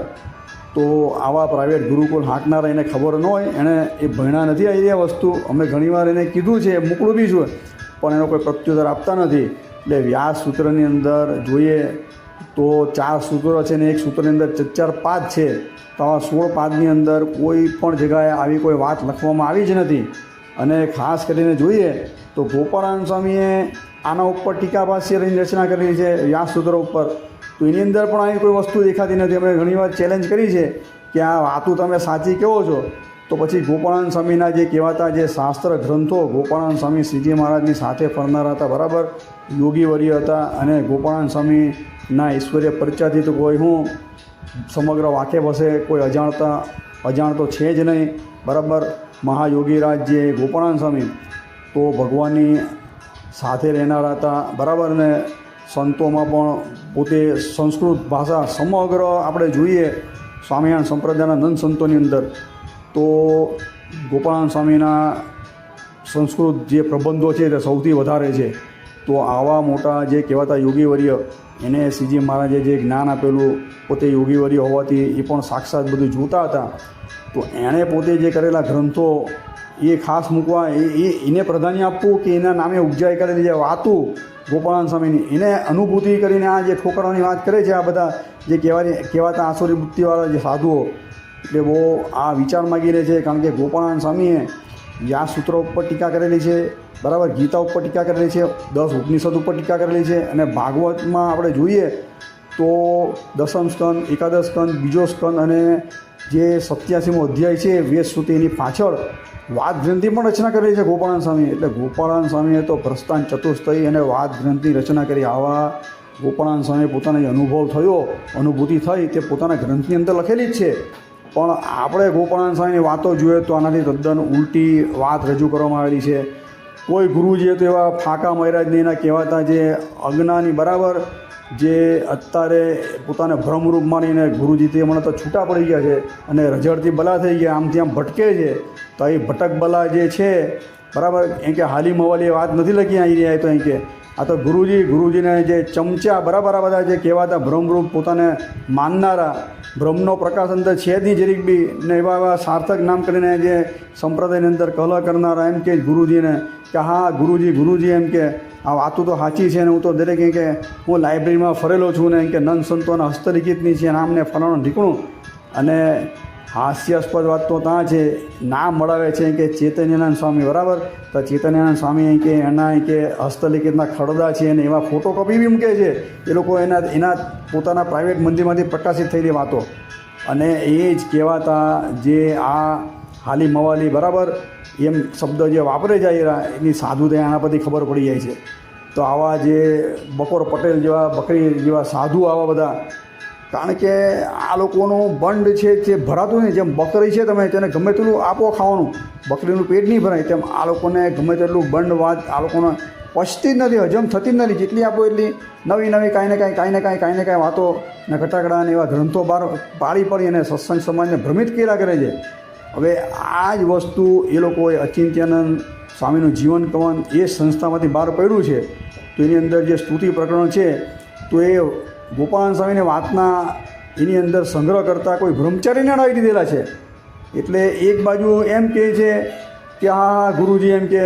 તો આવા પ્રાઇવેટ ગુરુકુળ હાંકનારા એને ખબર ન હોય, એણે એ ભણ્યા નથી આ વસ્તુ. અમે ઘણીવાર એને કીધું છે, મોકલું બી છું, પણ એનો કોઈ પ્રત્યુત્તર આપતા નથી. એટલે વ્યાસ સૂત્રની અંદર જોઈએ તો 4 સૂત્રો છે ને એક સૂત્રની અંદર 4 પાદ છે, તો આવા 16 પાદની અંદર કોઈ પણ જગ્યાએ આવી કોઈ વાત લખવામાં આવી જ નથી. અને ખાસ કરીને જોઈએ તો ગોપાળાનંદ સ્વામીએ આના ઉપર ટીકાભાષ્યની રચના કરેલી છે વ્યાસ સૂત્ર ઉપર, તો એની અંદર પણ આવી કોઈ વસ્તુ દેખાતી નથી. અમે ઘણીવાર ચેલેન્જ કરી છે કે આ વાતો તમે સાચી કહો છો, તો પછી ગોપાળાનંદ સ્વામીના જે કહેવાતા જે શાસ્ત્ર ગ્રંથો, ગોપાળાનંદ સ્વામી શ્રીજી મહારાજની સાથે ફરનારા હતા, બરાબર યોગીવર્ય હતા, અને ગોપાળાનંદ સ્વામીના ઈશ્વરીય પરિચયથી તો કોઈ હું સમગ્ર વાકેફ હશે, કોઈ અજાણતો છે જ નહીં, બરાબર. મહાયોગીરાજ જે ગોપાળાનંદ સ્વામી તો ભગવાનની સાથે રહેનારા હતા, બરાબર. ને સંતોમાં પણ પોતે સંસ્કૃત ભાષા સમગ્ર આપણે જોઈએ સ્વામિનારાયણ સંપ્રદાયના નંદ સંતોની અંદર તો ગોપાળાનંદ સ્વામીના સંસ્કૃત જે પ્રબંધો છે તે સૌથી વધારે છે. તો આવા મોટા જે કહેવાતા યોગીવર્ય, એને શ્રીજી મહારાજે જે જ્ઞાન આપેલું, પોતે યોગીવર્ય હોવાથી એ પણ સાક્ષાત બધું જોતા હતા, તો એણે પોતે જે કરેલા ગ્રંથો એ ખાસ મૂકવા, એને પ્રાધાન્ય આપવું કે એના નામે ઉપજાઈ કરેલી જે વાતો ગોપાળાનંદ સ્વામીની, એને અનુભૂતિ કરીને આ જે ઠોકરાઓની વાત કરે છે આ બધા જે કહેવાતા આસુરી બુદ્ધિવાળા જે સાધુઓ, એટલે બહુ આ વિચાર માગી રહે છે. કારણ કે ગોપાળાનંદ સ્વામીએ વ્યાસ સૂત્ર ઉપર ટીકા કરેલી છે, બરાબર, ગીતા ઉપર ટીકા કરેલી છે, 10 ઉપનિષદ ઉપર ટીકા કરેલી છે, અને ભાગવતમાં આપણે જોઈએ તો 10મ સ્કંદ, 11 સ્કંદ, 2જો સ્કંદ અને જે 87મો અધ્યાય છે વેદ શ્રુતિ, એની પાછળ વાદ ગ્રંથિ પણ રચના કરેલી છે ગોપાળાનંદ સ્વામી. એટલે ગોપાળાનંદ સ્વામીએ તો પ્રસ્થાન ચતુષ્ટય અને વાદ ગ્રંથિ રચના કરી. આવા ગોપાળાનંદ સ્વામી પોતાનો જે અનુભવ થયો, અનુભૂતિ થઈ, તે પોતાના ગ્રંથની અંદર લખેલી જ છે. પણ આપણે ગોપાળાનંદ સ્વામીની વાતો જોઈએ તો આનાથી તદ્દન ઉલટી વાત રજૂ કરવામાં આવેલી છે. કોઈ ગુરુજીએ તો એવા ફાંકા માર્યા જ નહીં, એના કહેવાતા જે અજ્ઞાની, બરાબર, જે અત્યારે પોતાને ભ્રમરૂપ માનીને ગુરુજી તે મને તો છૂટા પડી ગયા છે અને રજળથી બલા થઈ ગયા, આમથી આમ ભટકે છે. તો એ ભટક બલા જે છે, બરાબર, એમ કે હાલી મવાલી વાત નથી લખી આવી રહ્યા, તો એમ કે આ તો ગુરુજીને જે ચમચા, બરાબર, આ બધા જે કહેવાતા ભ્રમરૂપ પોતાને માનનારા, બ્રહ્મનો પ્રકાશ અંદર છે જ નહીં જરીક બી, ને એવા સાર્થક નામ કરીને જે સંપ્રદાયની અંદર કલહ કરનારા એમ કે ગુરુજીને કે હા ગુરુજી એમ કે આ વાતો તો સાચી છે, ને હું તો દરેક એમ કે હું લાઇબ્રેરીમાં ફરેલો છું ને એમ કે નંદ સંતોના હસ્તલિખિતની છે, નામને ફલાણું ઢીકણું. અને હાસ્યાસ્પદ વાત તો ત્યાં છે, નામ મળાવે છે કે ચૈતન્યાનંદ સ્વામી, બરાબર, તો ચૈતન્યાનંદ સ્વામી એમ કે એના કે હસ્તલિખિતના ખરડા છે અને એવા ફોટોકોપી બી મૂકે છે એ લોકો, એના પોતાના પ્રાઇવેટ મંદિરમાંથી પ્રકાશિત થયેલી વાતો. અને એ જ કહેવાતા જે આ હાલી મવાલી, બરાબર, એમ શબ્દ જે વાપરે જાય એની સાધુતા આના પરથી ખબર પડી જાય છે. તો આવા જે બકોર પટેલ જેવા, બકરી જેવા સાધુ, આવા બધા, કારણ કે આ લોકોનું બંડ છે જે ભરાતું નહીં. જેમ બકરી છે, તમે તેને ગમે તેટલું આપો ખાવાનું, બકરીનું પેટ નહીં ભરાય, તેમ આ લોકોને ગમે તેટલું બંડ વાત આ લોકોને પચતી જ નથી, હજમ થતી જ નથી. જેટલી આપો એટલી નવી કાંઈ ને કાંઈ વાતો ને કટાકડા ને એવા ગ્રંથો બહાર પાડી અને સત્સંગ સમાજને ભ્રમિત કર્યા કરે છે. હવે આ જ વસ્તુ એ લોકોએ અચિંત્યાનંદ સ્વામીનું જીવન કવન એ સંસ્થામાંથી બહાર પડ્યું છે. તો એની અંદર જે સ્તુતિ પ્રકરણ છે, તો એ ગોપાળાનંદ સ્વામીની વાતના એની અંદર સંગ્રહ કરતાં કોઈ બ્રહ્મચારીને અડાવી દીધેલા છે. એટલે એક બાજુ એમ કહે છે કે હા ગુરુજી એમ કે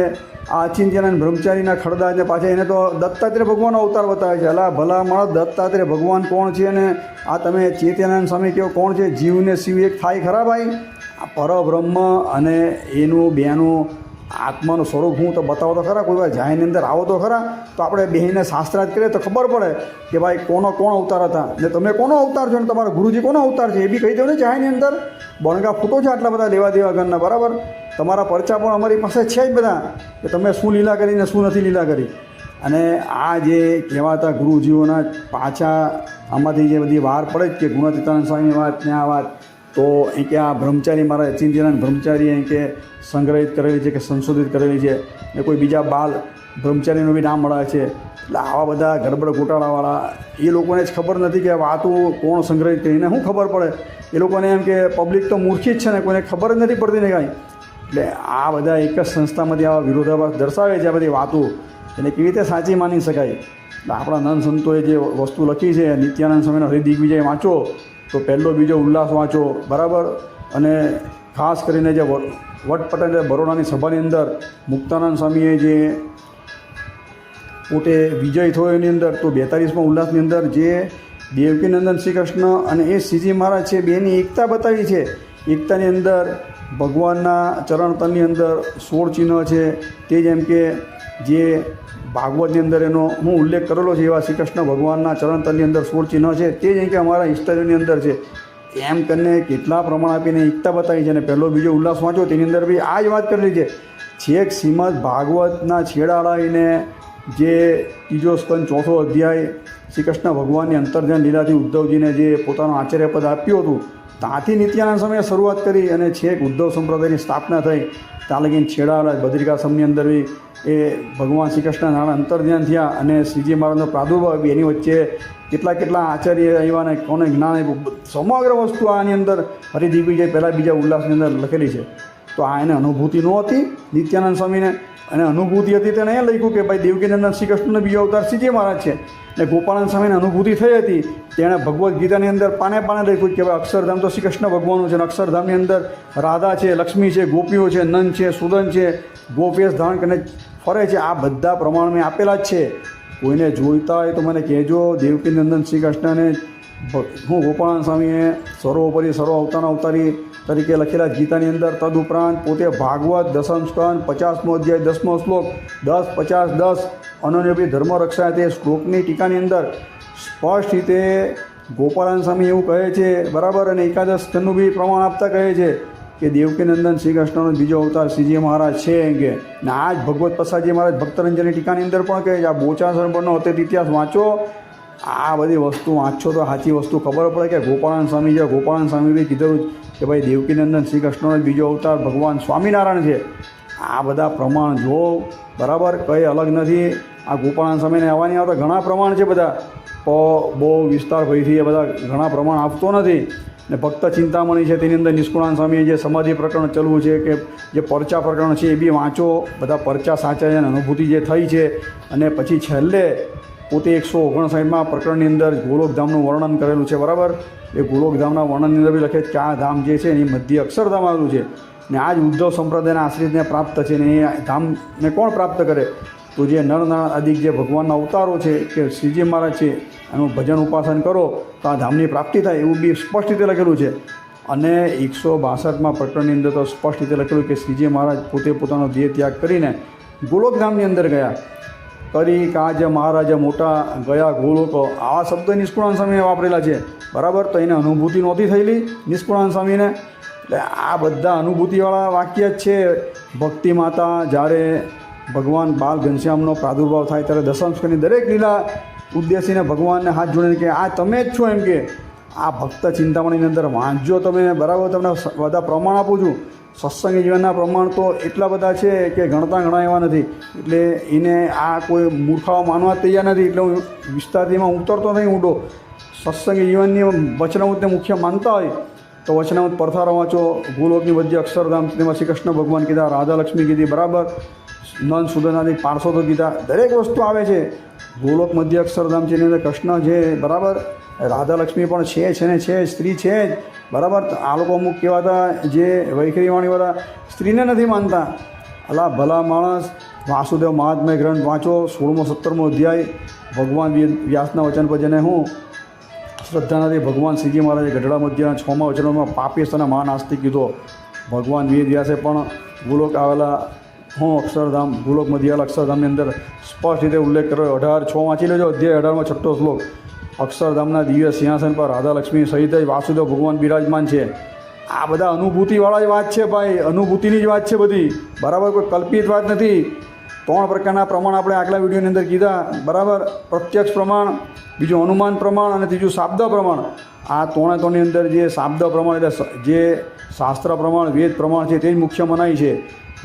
આ અચિંત્યાનંદ બ્રહ્મચારીના ખડદા છે, પાછા એને તો દત્તાત્રેય ભગવાનનો અવતાર બતાવે છે. અલા ભલા માણસ, દત્તાત્રેય ભગવાન કોણ છે અને આ તમે ચૈતન્યાનંદ સ્વામી કેવો કોણ છે? જીવને શિવ એક થાય ખરા ભાઈ? આ પરબ્રહ્મ અને એનું બેનું આત્માનું સ્વરૂપ હું તો બતાવો તો ખરા, કોઈ વાર જાયની અંદર આવો તો ખરા, તો આપણે બહેને શાસ્ત્રાર્થ કરીએ તો ખબર પડે કે ભાઈ કોણ અવતાર હતા ને તમે કોનો અવતાર છો, અને તમારા ગુરુજી કોનો અવતાર છે એ બી કહી દો ને. જાયની અંદર બણગા ફૂટો છે આટલા બધા લેવા દેવા ગણના, બરાબર. તમારા પરચા પણ અમારી પાસે છે જ બધા કે તમે શું લીલા કરીને શું નથી લીલા કરી. અને આ જે કહેવાતા ગુરુજીઓના પાછા આમાંથી જે બધી વાર પડે જ કે ગુણાતીતાનંદ સ્વામીની વાત ને આ વાત, તો એ કે આ બ્રહ્મચારી મારા અચિંત્યાનંદ બ્રહ્મચારી એ કે સંગ્રહિત કરેલી છે કે સંશોધિત કરેલી છે, ને કોઈ બીજા બાલ બ્રહ્મચારીનું બી નામ મળે છે. એટલે આવા બધા ગડબડ ગોટાળાવાળા એ લોકોને જ ખબર નથી કે વાતો કોણ સંગ્રહિત કરીને શું ખબર પડે. એ લોકોને એમ કે પબ્લિક તો મૂર્ખી જ છે ને, કોઈને ખબર જ નથી પડતી ને કાંઈ. એટલે આ બધા એક જ સંસ્થામાંથી આવા વિરોધાભાસ દર્શાવે છે આ બધી વાતો, એને કેવી રીતે સાચી માની શકાય. એટલે આપણા નંદ સંતોએ જે વસ્તુ લખી છે, નિત્યાનંદ સ્વામીનો હરિદિગ્વિજય વાંચો તો પહેલો બીજો ઉલ્લાસ વાંચો, બરાબર. અને ખાસ કરીને જે વટપટન બરોડાની સભાની અંદર મુક્તાનંદ સ્વામીએ જે પોતે વિજય થયો એની અંદર, તો 42મા ઉલ્લાસની અંદર જે દેવકીનંદન શ્રી કૃષ્ણ અને એ શ્રીજી મહારાજ છે બેની એકતા બતાવી છે. એકતાની અંદર ભગવાનના ચરણતલની અંદર 16 ચિહ્ન છે. તે જેમ કે જે ભાગવતની અંદર એનો હું ઉલ્લેખ કરેલો છે, એવા શ્રી કૃષ્ણ ભગવાનના ચરણતલની અંદર 16 ચિહ્ન છે. તે જેમ કે અમારા હિસ્ટરીની અંદર છે. એમ કરીને કેટલા પ્રમાણ આપીને એકતા બતાવી છે. અને પહેલો બીજો ઉલ્લાસ વાંચો તેની અંદર બી આ જ વાત કરેલી છે. છેક શ્રીમદ ભાગવતના છેડા લાવીને જે 3જો સ્કંદ 4થો અધ્યાય શ્રી કૃષ્ણ ભગવાનની અંતર્ધ્યાન લીલાથી ઉદ્ધવજીને જે પોતાનું આચાર્યપદ આપ્યું હતું, ત્યાંથી નિત્યાનંદ સ્વામીએ શરૂઆત કરી અને છેક ઉદ્ધવ સંપ્રદાયની સ્થાપના થઈ. ત્યાં લગીને છેડા બદ્રિકાશ્રમની અંદર બી એ ભગવાન શ્રી કૃષ્ણ નાના અંતર્ધ્યાન થયા અને શ્રીજી મહારાજનો પ્રાદુર્ભાવ બી, એની વચ્ચે કેટલા આચાર્ય આવ્યા ને કોને જ્ઞાન આપ્યું, સમગ્ર વસ્તુ આની અંદર હરિદિગ્વિજય પહેલાં બીજા ઉલ્લાસની અંદર લખેલી છે. તો આ એને અનુભૂતિ નહોતી નિત્યાનંદ સ્વામીને, અને અનુભૂતિ હતી તેણે એ લખ્યું કે ભાઈ દેવકીનંદન શ્રી કૃષ્ણનો બીજો અવતાર શ્રીજી મહારાજ છે. અને ગોપાળાનંદ સ્વામીને અનુભૂતિ થઈ હતી, તેણે ભગવદ્ ગીતાની અંદર પાને લખ્યું કે ભાઈ અક્ષરધામ તો શ્રી કૃષ્ણ ભગવાનનું છે, અને અક્ષરધામની અંદર રાધા છે, લક્ષ્મી છે, ગોપીઓ છે, નંદ છે, સુદન છે, ગોપેશ ધારણ કરીને ફરે છે. આ બધા પ્રમાણ મેં આપેલા જ છે. કોઈને જોઈતા હોય તો મને કહેજો. દેવકીનંદન શ્રી કૃષ્ણને હું ગોપાળાનંદ સ્વામીએ સર્વોપરી સર્વ અવતારી તરીકે લખેલા ગીતાની અંદર, તદુપરાંત પોતે ભાગવત 10મ સ્કંદ 50મો અધ્યાય 10મો શ્લોક 10, 50, 10 અનન્યોપી ધર્મ રક્ષા, તે શ્લોકની ટીકાની અંદર સ્પષ્ટ રીતે ગોપાળાનંદ સ્વામી એવું કહે છે, બરાબર. અને એકાદશ સ્કંદનું બી પ્રમાણ આપતા કહે છે કે દેવકીનંદન શ્રી કૃષ્ણનો બીજો અવતાર શ્રીજી મહારાજ છે એમ કે. ને આ જ ભગવત પ્રસાદજી મહારાજ ભક્તરંજનની ટીકાની અંદર પણ કહે છે, આ બોચાસણ પરનો અતેત ઇતિહાસ વાંચો. આ બધી વસ્તુ વાંચો તો સાચી વસ્તુ ખબર પડે કે ગોપાળાનંદ સ્વામી છે. ગોપાળાનંદ સ્વામી બી કીધું કે ભાઈ દેવકીનંદન શ્રી કૃષ્ણનો બીજો અવતાર ભગવાન સ્વામિનારાયણ છે. આ બધા પ્રમાણ જો, બરાબર, કંઈ અલગ નથી. આ ગોપાળાનંદ સ્વામીને આવવાની આવતા ઘણા પ્રમાણ છે બધા, બહુ વિસ્તાર ભયથી એ બધા ઘણા પ્રમાણ આપતો નથી. ને ભક્ત ચિંતામણી છે તેની અંદર નિષ્કુળાનંદ સ્વામીએ જે સમાધિ પ્રકરણ ચલવું છે કે જે પરચા પ્રકરણ છે એ બી વાંચો. બધા પરચા સાચા છે અને અનુભૂતિ જે થઈ છે. અને પછી છેલ્લે પોતે 159મા પ્રકરણની અંદર ગોલોકધામનું વર્ણન કરેલું છે, બરાબર. એ ગોલોકધામના વર્ણનની અંદર બી લખે કે આ ધામ જે છે એની મધ્ય અક્ષરધામ આવેલું છે. ને આ જ ઉદ્ધવ સંપ્રદાયના આશ્રિતને પ્રાપ્ત છે. ને એ ધામને કોણ પ્રાપ્ત કરે? તો જે નરનારાયણ આદિ જે ભગવાનના અવતારો છે કે શ્રીજી મહારાજ છે, એનું ભજન ઉપાસન કરો તો આ ધામની પ્રાપ્તિ થાય, એવું બી સ્પષ્ટ રીતે લખેલું છે. અને 162મા પ્રકરણની અંદર તો સ્પષ્ટ રીતે લખેલું કે શ્રીજી મહારાજ પોતે પોતાનો દેહ ત્યાગ કરીને ગોલોકધામની અંદર ગયા. કરી કાજ મહારાજ મોટા ગયા ગોલોક, આવા શબ્દ નિષ્કુળાનંદ સ્વામીએ વાપરેલા છે, બરાબર. તો એને અનુભૂતિ નહોતી થયેલી નિષ્કુળાનંદ સ્વામીને. એટલે આ બધા અનુભૂતિવાળા વાક્ય જ છે. ભક્તિ માતા જ્યારે ભગવાન બાલ ઘનશ્યામનો પ્રાદુર્ભાવ થાય ત્યારે 10મ સ્કંદની દરેક લીલા ઉદ્દેશીને ભગવાનને હાથ જોડીને કે આ તમે જ છો એમ કે. આ ભક્ત ચિંતામણીની અંદર વાંચજો તમે, બરાબર. તમને બધા પ્રમાણ આપું છું. સત્સંગી જીવનના પ્રમાણ તો એટલા બધા છે કે ગણતા ઘણા એવા નથી. એટલે એને આ કોઈ મૂર્ખાઓ માનવા તૈયાર નથી. એટલે હું વિસ્તારથી એમાં ઉતરતો નહીં ઊંડો. સત્સંગી જીવનની વચનામૃતને મુખ્ય માનતા હોય તો વચનામૃત પરથારો વાંચો. ગોલોકની મધ્ય અક્ષરધામ, તેમાં શ્રી કૃષ્ણ ભગવાન કીધા, રાધા લક્ષ્મી કીધી, બરાબર. નંદ સુદનાથી 500 કીધા, દરેક વસ્તુ આવે છે. ગોલોક મધ્ય અક્ષરધામ છે, એની અંદર કૃષ્ણ છે, બરાબર. રાધા લક્ષ્મી પણ છે ને છે, સ્ત્રી છે જ, બરાબર. આ લોકો અમુક કહેવાતા જે વૈખરીવાણીવાળા સ્ત્રીને નથી માનતા. અલા ભલા માણસ, વાસુદેવ મહાત્મ્ય ગ્રંથ વાંચો. 16મો 17મો અધ્યાય ભગવાન વ્યાસના વચન પર જેને હું શ્રદ્ધા નથી, ભગવાન શ્રીજી મહારાજે ગઢડા મધ્યના 6મા વચનમાં પાપીસ્થ અને મહાનાસ્તિક કીધો. ભગવાન વેદ વ્યાસે પણ ગોલોક આવેલા અક્ષરધામ, ગોલોક મધ્ય અક્ષરધામની અંદર સ્પષ્ટ રીતે ઉલ્લેખ કર્યો. 18:6 વાંચી લેજો. અધ્યાય 18માં 6ઠ્ઠો શ્લોક. અક્ષરધામના દિવ્ય સિંહાસન પર રાધા લક્ષ્મી સહિત જ વાસુદેવ ભગવાન બિરાજમાન છે. આ બધા અનુભૂતિવાળા જ વાત છે ભાઈ, અનુભૂતિની જ વાત છે બધી, બરાબર. કોઈ કલ્પિત વાત નથી. 3 પ્રકારના પ્રમાણ આપણે આગલા વિડીયોની અંદર કીધા, બરાબર. પ્રત્યક્ષ પ્રમાણ, બીજું અનુમાન પ્રમાણ અને ત્રીજું શાબ્દ પ્રમાણ. આ 3ની અંદર જે શાબ્દ પ્રમાણ એટલે જે શાસ્ત્ર પ્રમાણ, વેદ પ્રમાણ છે તે જ મુખ્ય મનાય છે.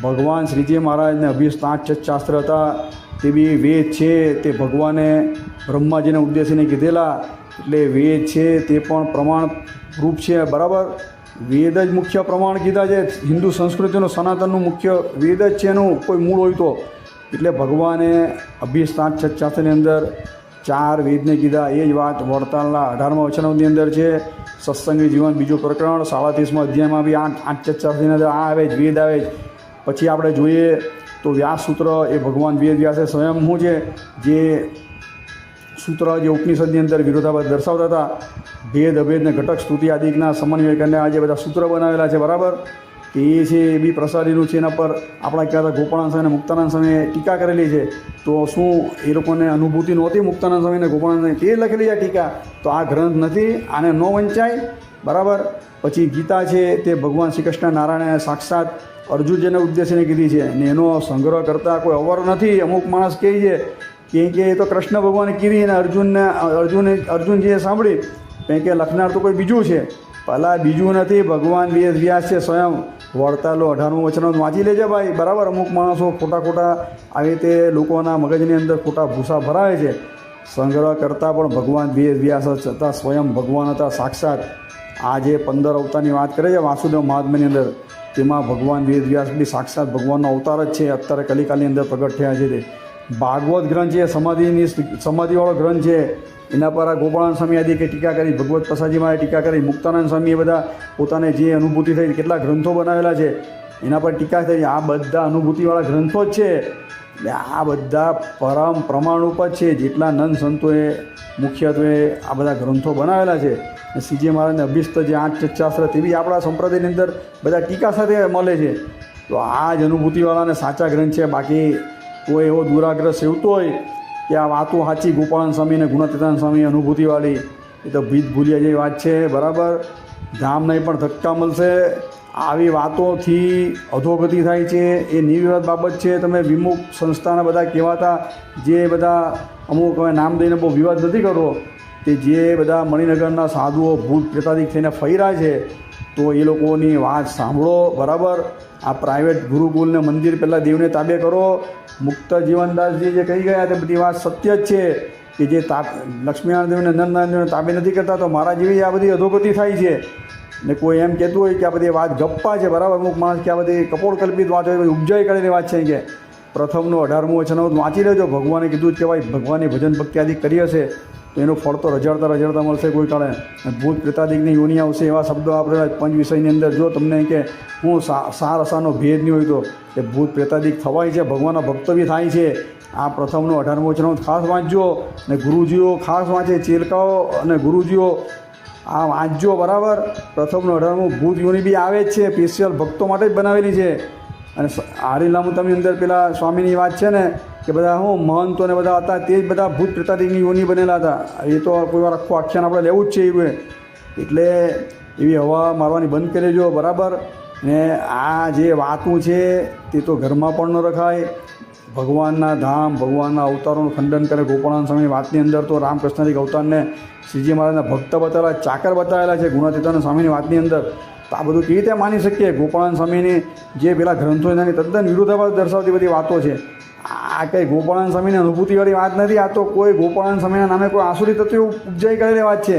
ભગવાન શ્રીજી મહારાજને અભિષ્ટાંત શાસ્ત્ર હતા. તે બી વેદ છે તે ભગવાને બ્રહ્માજીને ઉદ્દેશીને કીધેલા, એટલે વેદ છે તે પણ પ્રમાણ રૂપ છે. બરાબર, વેદ જ મુખ્ય પ્રમાણ કીધા છે. હિન્દુ સંસ્કૃતિનું સનાતનનું મુખ્ય વેદ જ છે, એનું કોઈ મૂળ હોય તો. એટલે ભગવાને અભિષ્ટાશાસ્ત્રની અંદર 4 વેદને કીધા. એ જ વાત વડતાલના 18મા વચનની અંદર છે. સત્સંગી જીવન બીજું પ્રકરણ 37મા અધ્યાયમાં બી 8:4ની અંદર આ આવે જ, વેદ આવે જ. પછી આપણે જોઈએ તો વ્યાસ સૂત્ર એ ભગવાન વેદ વ્યાસે સ્વયં શું છે, જે સૂત્ર જે ઉપનિષદની અંદર વિરોધાભાસ દર્શાવતા હતા, ભેદ અભેદ ને ઘટક સ્તુતિ આદિકના સમન્વય કરીને આ જે બધા સૂત્ર બનાવેલા છે, બરાબર, એ છે એ બી પ્રસાદીનું છે. એના પર આપણા કહેતા ગોપાળાનંદ સ્વામી અને મુક્તાનંદ સ્વામીએ ટીકા કરેલી છે. તો શું એ લોકોને અનુભૂતિ નહોતી મુક્તાનંદ સ્વામી અને ગોપાળાનંદ સ્વામી તે લખેલી છે ટીકા? તો આ ગ્રંથ નથી, આને ન વંચાય. બરાબર. પછી ગીતા છે તે ભગવાન શ્રી કૃષ્ણ નારાયણે સાક્ષાત અર્જુનજીને ઉદ્દેશીને કીધી છે, ને એનો સંગ્રહ કરતાં કોઈ અવર નથી. અમુક માણસ કહે છે કે એ તો કૃષ્ણ ભગવાને કીધી અને અર્જુનજીએ સાંભળી, કારણ કે લખનાર તો કોઈ બીજું છે. પહેલાં બીજું નથી, ભગવાન વેદ વ્યાસ છે સ્વયં. વડતાલો 18મું વચન વાંચી લેજે ભાઈ. બરાબર, અમુક માણસો ખોટા આવી રીતે લોકોના મગજની અંદર ખોટા ભૂસા ભરાવે છે. સંગ્રહ કરતાં પણ ભગવાન વેદ વ્યાસ જ હતા, સ્વયં ભગવાન હતા સાક્ષાત. આ જે 15 અવતારની વાત કરે છે વાસુદેવ મહાત્મ્યની અંદર, તેમાં ભગવાન વેદ વ્યાસ બી સાક્ષાત ભગવાનનો અવતાર જ છે. અત્યારે કલિકાલની અંદર પ્રગટ થયા છે. તે ભાગવત ગ્રંથ છે, સમાધિવાળો ગ્રંથ છે. એના પર આ ગોપાળાનંદ સ્વામી આદિ કે ટીકા કરી, ભગવત પ્રસાદજીમાં ટીકા કરી, મુક્તાનંદ સ્વામીએ બધા પોતાને જે અનુભૂતિ થઈ કેટલા ગ્રંથો બનાવેલા છે એના પર ટીકા થઈ. આ બધા અનુભૂતિવાળા ગ્રંથો જ છે. એટલે આ બધા પરમ પ્રમાણરૂપ જ છે. જેટલા નંદ સંતોએ મુખ્યત્વે આ બધા ગ્રંથો બનાવેલા છે. શ્રીજી મહારાજને અભિષ્ટ જે 8 શાસ્ત્ર તે બી આપણા સંપ્રદાયની અંદર બધા ટીકા સાથે મળે છે. તો આ જ અનુભૂતિવાળાને સાચા ગ્રંથ છે. બાકી કોઈ એવો દુરાગ્રહ સેવતો હોય કે આ વાતો સાચી ગોપાળાનંદ સ્વામી અને ગુણાતીતાનંદ સ્વામી અનુભૂતિવાળી, એ તો ભીત ભૂલિયા જેવી વાત છે. બરાબર, ધામ નહીં પણ ધક્કા મળશે. આવી વાતોથી અધોગતિ થાય છે, એ નિર્વિવાદ બાબત છે. તમે વિમુખ સંસ્થાના બધા કહેવાતા જે બધા અમુક હવે નામ દઈને બહુ વિવાદ નથી કરવો, તે જે બધા મણિનગરના સાધુઓ ભૂત પ્રેતાદિક થઈને ફર્યા છે, તો એ લોકોની વાત સાંભળો. બરાબર, આ પ્રાઇવેટ ગુરુકુલને મંદિર પહેલાં દેવને તાબે કરો. મુક્ત જીવનદાસજી જે કહી ગયા તે બધી વાત સત્ય જ છે કે જે લક્ષ્મીનારાયણ દેવને નંદનારાયણ દેવને તાબે નથી કરતા, તો મારા જેવી આ બધી અધોગતિ થાય છે. ને કોઈ એમ કહેતું હોય કે આ બધી વાત ગપ્પા છે. બરાબર, અમુક માણસ કે આ બધી કપોળકલ્પિત વાત હોય, ઉપજાઈ કરેલી વાત છે. કે પ્રથમનું 18મું વચન વાંચી લેજો. ભગવાને કીધું જ કે ભાઈ ભગવાનની ભજન ભક્તિ આદિ કરી હશે તો એનું ફળ તો રજડતા મળશે કોઈ કાળે. ભૂત પ્રેતાદિકની યોની આવશે એવા શબ્દો આપણે પંચ વિષયની અંદર. જો તમને કે હું સાર અસારનો ભેદ નહીં હોય તો એ ભૂત પ્રેતાદિક થવાય છે, ભગવાનના ભક્ત બી થાય છે. આ પ્રથમનું 18મું વચન ખાસ વાંચજો. ને ગુરુજીઓ ખાસ વાંચે, ચેલકાઓ અને ગુરુજીઓ આ વાંચજો. બરાબર, પ્રથમનું 18મું ભૂત યોની બી આવે જ છે, સ્પેશિયલ ભક્તો માટે જ બનાવેલી છે. અને આરીલામુતાની અંદર પેલા સ્વામીની વાત છે ને કે બધા મહંતોને બધા હતા તે જ બધા ભૂત પ્રેતાદિકની યોની બનેલા હતા. એ તો કોઈ વાર આખું આખ્યાન આપણે લેવું જ છે એવું. એટલે એવી હવા મારવાની બંધ કરી દેજો. બરાબર, ને આ જે વાતું છે તે તો ઘરમાં પણ ન રખાય. ભગવાનના ધામ, ભગવાનના અવતારોનું ખંડન કરે. ગોપાળાનંદ સ્વામીની વાતની અંદર તો રામકૃષ્ણજી અવતારને શ્રીજી મહારાજના ભક્ત બતાવેલા, ચાકર બતાવેલા છે. ગુણાતીતાનંદ સ્વામીની વાતની અંદર તો આ બધું કેવી રીતે માની શકીએ? ગોપાળાનંદ સ્વામીની જે પેલા ગ્રંથો એનાની તદ્દન વિરોધાભાસ દર્શાવતી બધી વાતો છે. આ કંઈ ગોપાળાનંદ સ્વામીની અનુભૂતિવાળી વાત નથી. આ તો કોઈ ગોપાળાનંદ સ્વામીના નામે કોઈ આસુરી તત્વ ઉપજાઈ કરેલી વાત છે.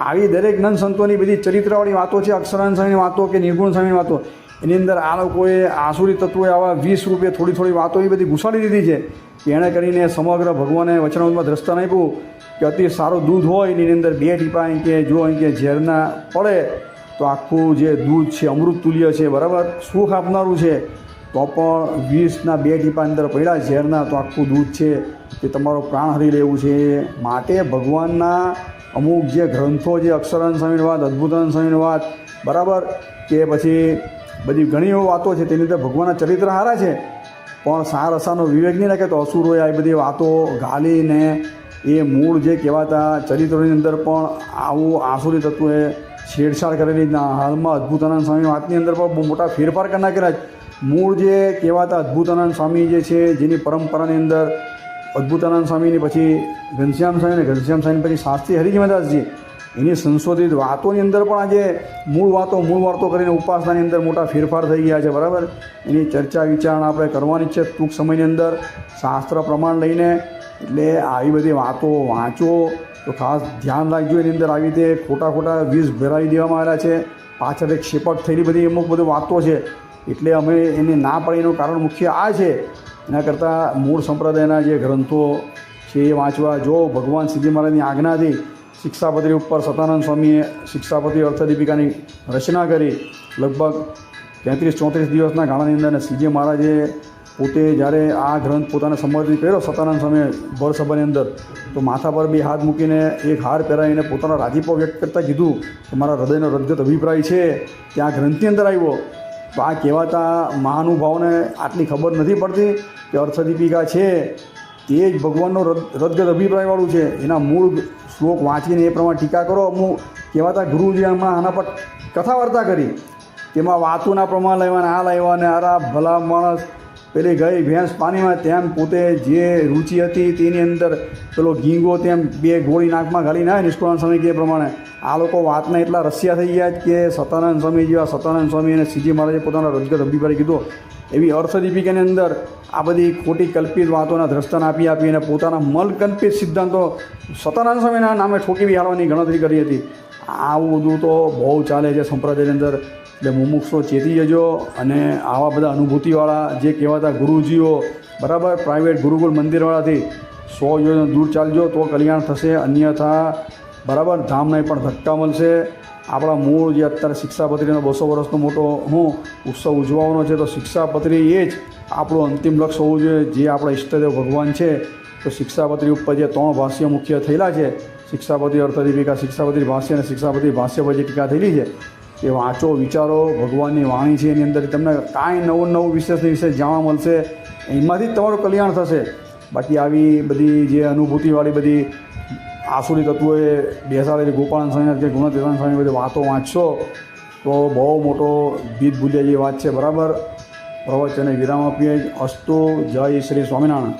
આવી દરેક નંદ સંતોની બધી ચરિત્રવાળી વાતો છે, અક્ષરાનંદ સ્વામીની વાતો કે નિર્ગુણ સ્વામીની વાતો, એની અંદર આ લોકોએ આસુરી તત્વોએ આવા 20 રૂપિયા થોડી વાતો એ બધી ઘુસાડી દીધી છે કે એણે કરીને સમગ્ર ભગવાને વચનામૃતમાં દ્રષ્ટાન આપ્યું કે અતિ સારું દૂધ હોય એની અંદર 2 ટીપા અહીં કે જો અહીં કે ઝેરના પડે તો આખું જે દૂધ છે અમૃત તુલ્ય છે. બરાબર, સુખ આપનારું છે. તો પણ 20ના 2 ટીપા અંદર પડ્યા ઝેરના તો આખું દૂધ છે તે તમારો પ્રાણ હરી લેવું છે. માટે ભગવાનના અમુક જે ગ્રંથો, જે અક્ષરાનંદ સ્વામીની વાત, અદ્ભુતાનંદ સ્વામીની વાત, બરાબર, કે પછી બધી ઘણી એવી વાતો છે તેની અંદર ભગવાનના ચરિત્ર સારા છે, પણ સાર અસારનો વિવેક નહીં રાખે તો અસુરોએ આ બધી વાતો ગાલીને એ મૂળ જે કહેવાતા ચરિત્રોની અંદર પણ આવું આસુરી તત્વોએ છેડછાડ કરેલી. હાલમાં અદ્ભુતાનંદ સ્વામીની વાતની અંદર પણ બહુ મોટા ફેરફાર કરી નાખેલા. મૂળ જે કહેવાતા અદ્ભુતાનંદ સ્વામી જે છે, જેની પરંપરાની અંદર અદ્ભુતાનંદ સ્વામીની પછી ઘનશ્યામ સ્વામી અને ઘનશ્યામ સ્વામી પછી શાસ્ત્રી હરિજીવનદાસજી, એની સંશોધિત વાતોની અંદર પણ આજે મૂળ વાતો કરીને ઉપાસનાની અંદર મોટા ફેરફાર થઈ ગયા છે, બરાબર. એની ચર્ચા વિચારણા આપણે કરવાની છે ટૂંક સમયની અંદર શાસ્ત્ર પ્રમાણ લઈને. એટલે આવી બધી વાતો વાંચો તો ખાસ ધ્યાન રાખજો. એની અંદર આવી રીતે ખોટા વીજ ભરાવી દેવામાં આવેલા છે, પાછળ એક ક્ષેપક થયેલી બધી અમુક બધી વાતો છે. એટલે અમે એને ના પાડીનું કારણ મુખ્ય આ છે. એના કરતાં મૂળ સંપ્રદાયના જે ગ્રંથો છે એ વાંચવા. જો ભગવાન શ્રીજી મહારાજની આજ્ઞાથી શિક્ષાપત્રી ઉપર સતાનંદ સ્વામીએ શિક્ષાપત્રી અર્થદીપિકાની રચના કરી. લગભગ 33-34 દિવસના ગાળાની અંદર શ્રીજી મહારાજે પોતે જ્યારે આ ગ્રંથ પોતાને સમર્પિત કર્યો સતાનંદ સ્વામીએ ભર સભાની અંદર, તો માથા પર 2 હાથ મૂકીને એક હાર પહેરાવીને પોતાનો રાજીપો વ્યક્ત કરતાં કીધું કે મારા હૃદયનો રદગત અભિપ્રાય છે ત્યાં ગ્રંથની અંદર આવ્યો. તો આ કહેવાતા મહાનુભાવોને આટલી ખબર નથી પડતી કે અર્થદીપિકા છે તે જ ભગવાનનો રદગત અભિપ્રાયવાળું છે. એના મૂળ શ્લોક વાંચીને એ પ્રમાણે ટીકા કરો. અમુક કહેવાતા ગુરુજી હમણાં આના પર કથા વાર્તા કરી, તેમાં વાતુના પ્રમાણ લાવ્યા આ લાવ્યા ને આરા ભલા માણસ પેલી ગઈ ભેંસ પાણીમાં તેમ પોતે જે રુચિ હતી તેની અંદર પેલો ગીંગો તેમ 2 ગોળી નાકમાં ઘાલી ના નિષ્કુળાનંદ સ્વામી કે પ્રમાણે આ લોકો વાતના એટલા રસિયા થઈ ગયા કે સતાનંદ સ્વામી જેવા સતાનંદ સ્વામી અને શ્રીજી મહારાજે પોતાનો રદગત અભિપ્રાય કીધો. એવી અર્થદીપિકાની અંદર આ બધી ખોટી કલ્પિત વાતોના દ્રષ્ટાન આપી અને પોતાના મલકલ્પિત સિદ્ધાંતો સતાનંદ સ્વામીના નામે ઠોકી બિહારવાની ગણતરી કરી હતી. આવું બધું તો બહુ ચાલે છે સંપ્રદાયની અંદર. એટલે મુમુક્ષો ચેતી જજો. અને આવા બધા અનુભૂતિવાળા જે કહેવાતા ગુરુજીઓ, બરાબર, પ્રાઇવેટ ગુરુકુળ મંદિરવાળાથી 100 યોજન દૂર ચાલજો તો કલ્યાણ થશે. અન્યથા બરાબર ધામને પણ ધક્કા મળશે. આપણા મૂળ જે અત્યારે શિક્ષાપત્રીનો 200 વર્ષનો મોટો ઉત્સવ ઉજવવાનો છે, તો શિક્ષાપત્રી એ જ આપણું અંતિમ લક્ષ્ય હોવું જોઈએ. જે આપણા ઈષ્ટદેવ ભગવાન છે, તો શિક્ષાપત્રી ઉપર જે 3 ભાષ્ય મુખ્ય થયેલા છે, શિક્ષાપત્રી અર્થદીપિકા, શિક્ષાપત્રી ભાષ્ય અને શિક્ષાપત્રી ભાષ્ય પર જે ટીકા થયેલી છે, એ વાંચો, વિચારો. ભગવાનની વાણી છે એની અંદર તમને કાંઈ નવું વિશેષ જાણવા મળશે. એમાંથી જ તમારું કલ્યાણ થશે. બાકી આવી બધી જે અનુભૂતિવાળી બધી આસુરી તત્વોએ બેસાડેલી ગોપાળાનંદ સ્વામી કે ગુણતીર્થાનંદ સ્વામી બધી વાતો વાંચશો તો બહુ મોટો ભીત ભૂલ્યા જેવી વાત છે, બરાબર. પ્રવચને વિરામ આપીએ. અસ્તુ. જય શ્રી સ્વામિનારાયણ.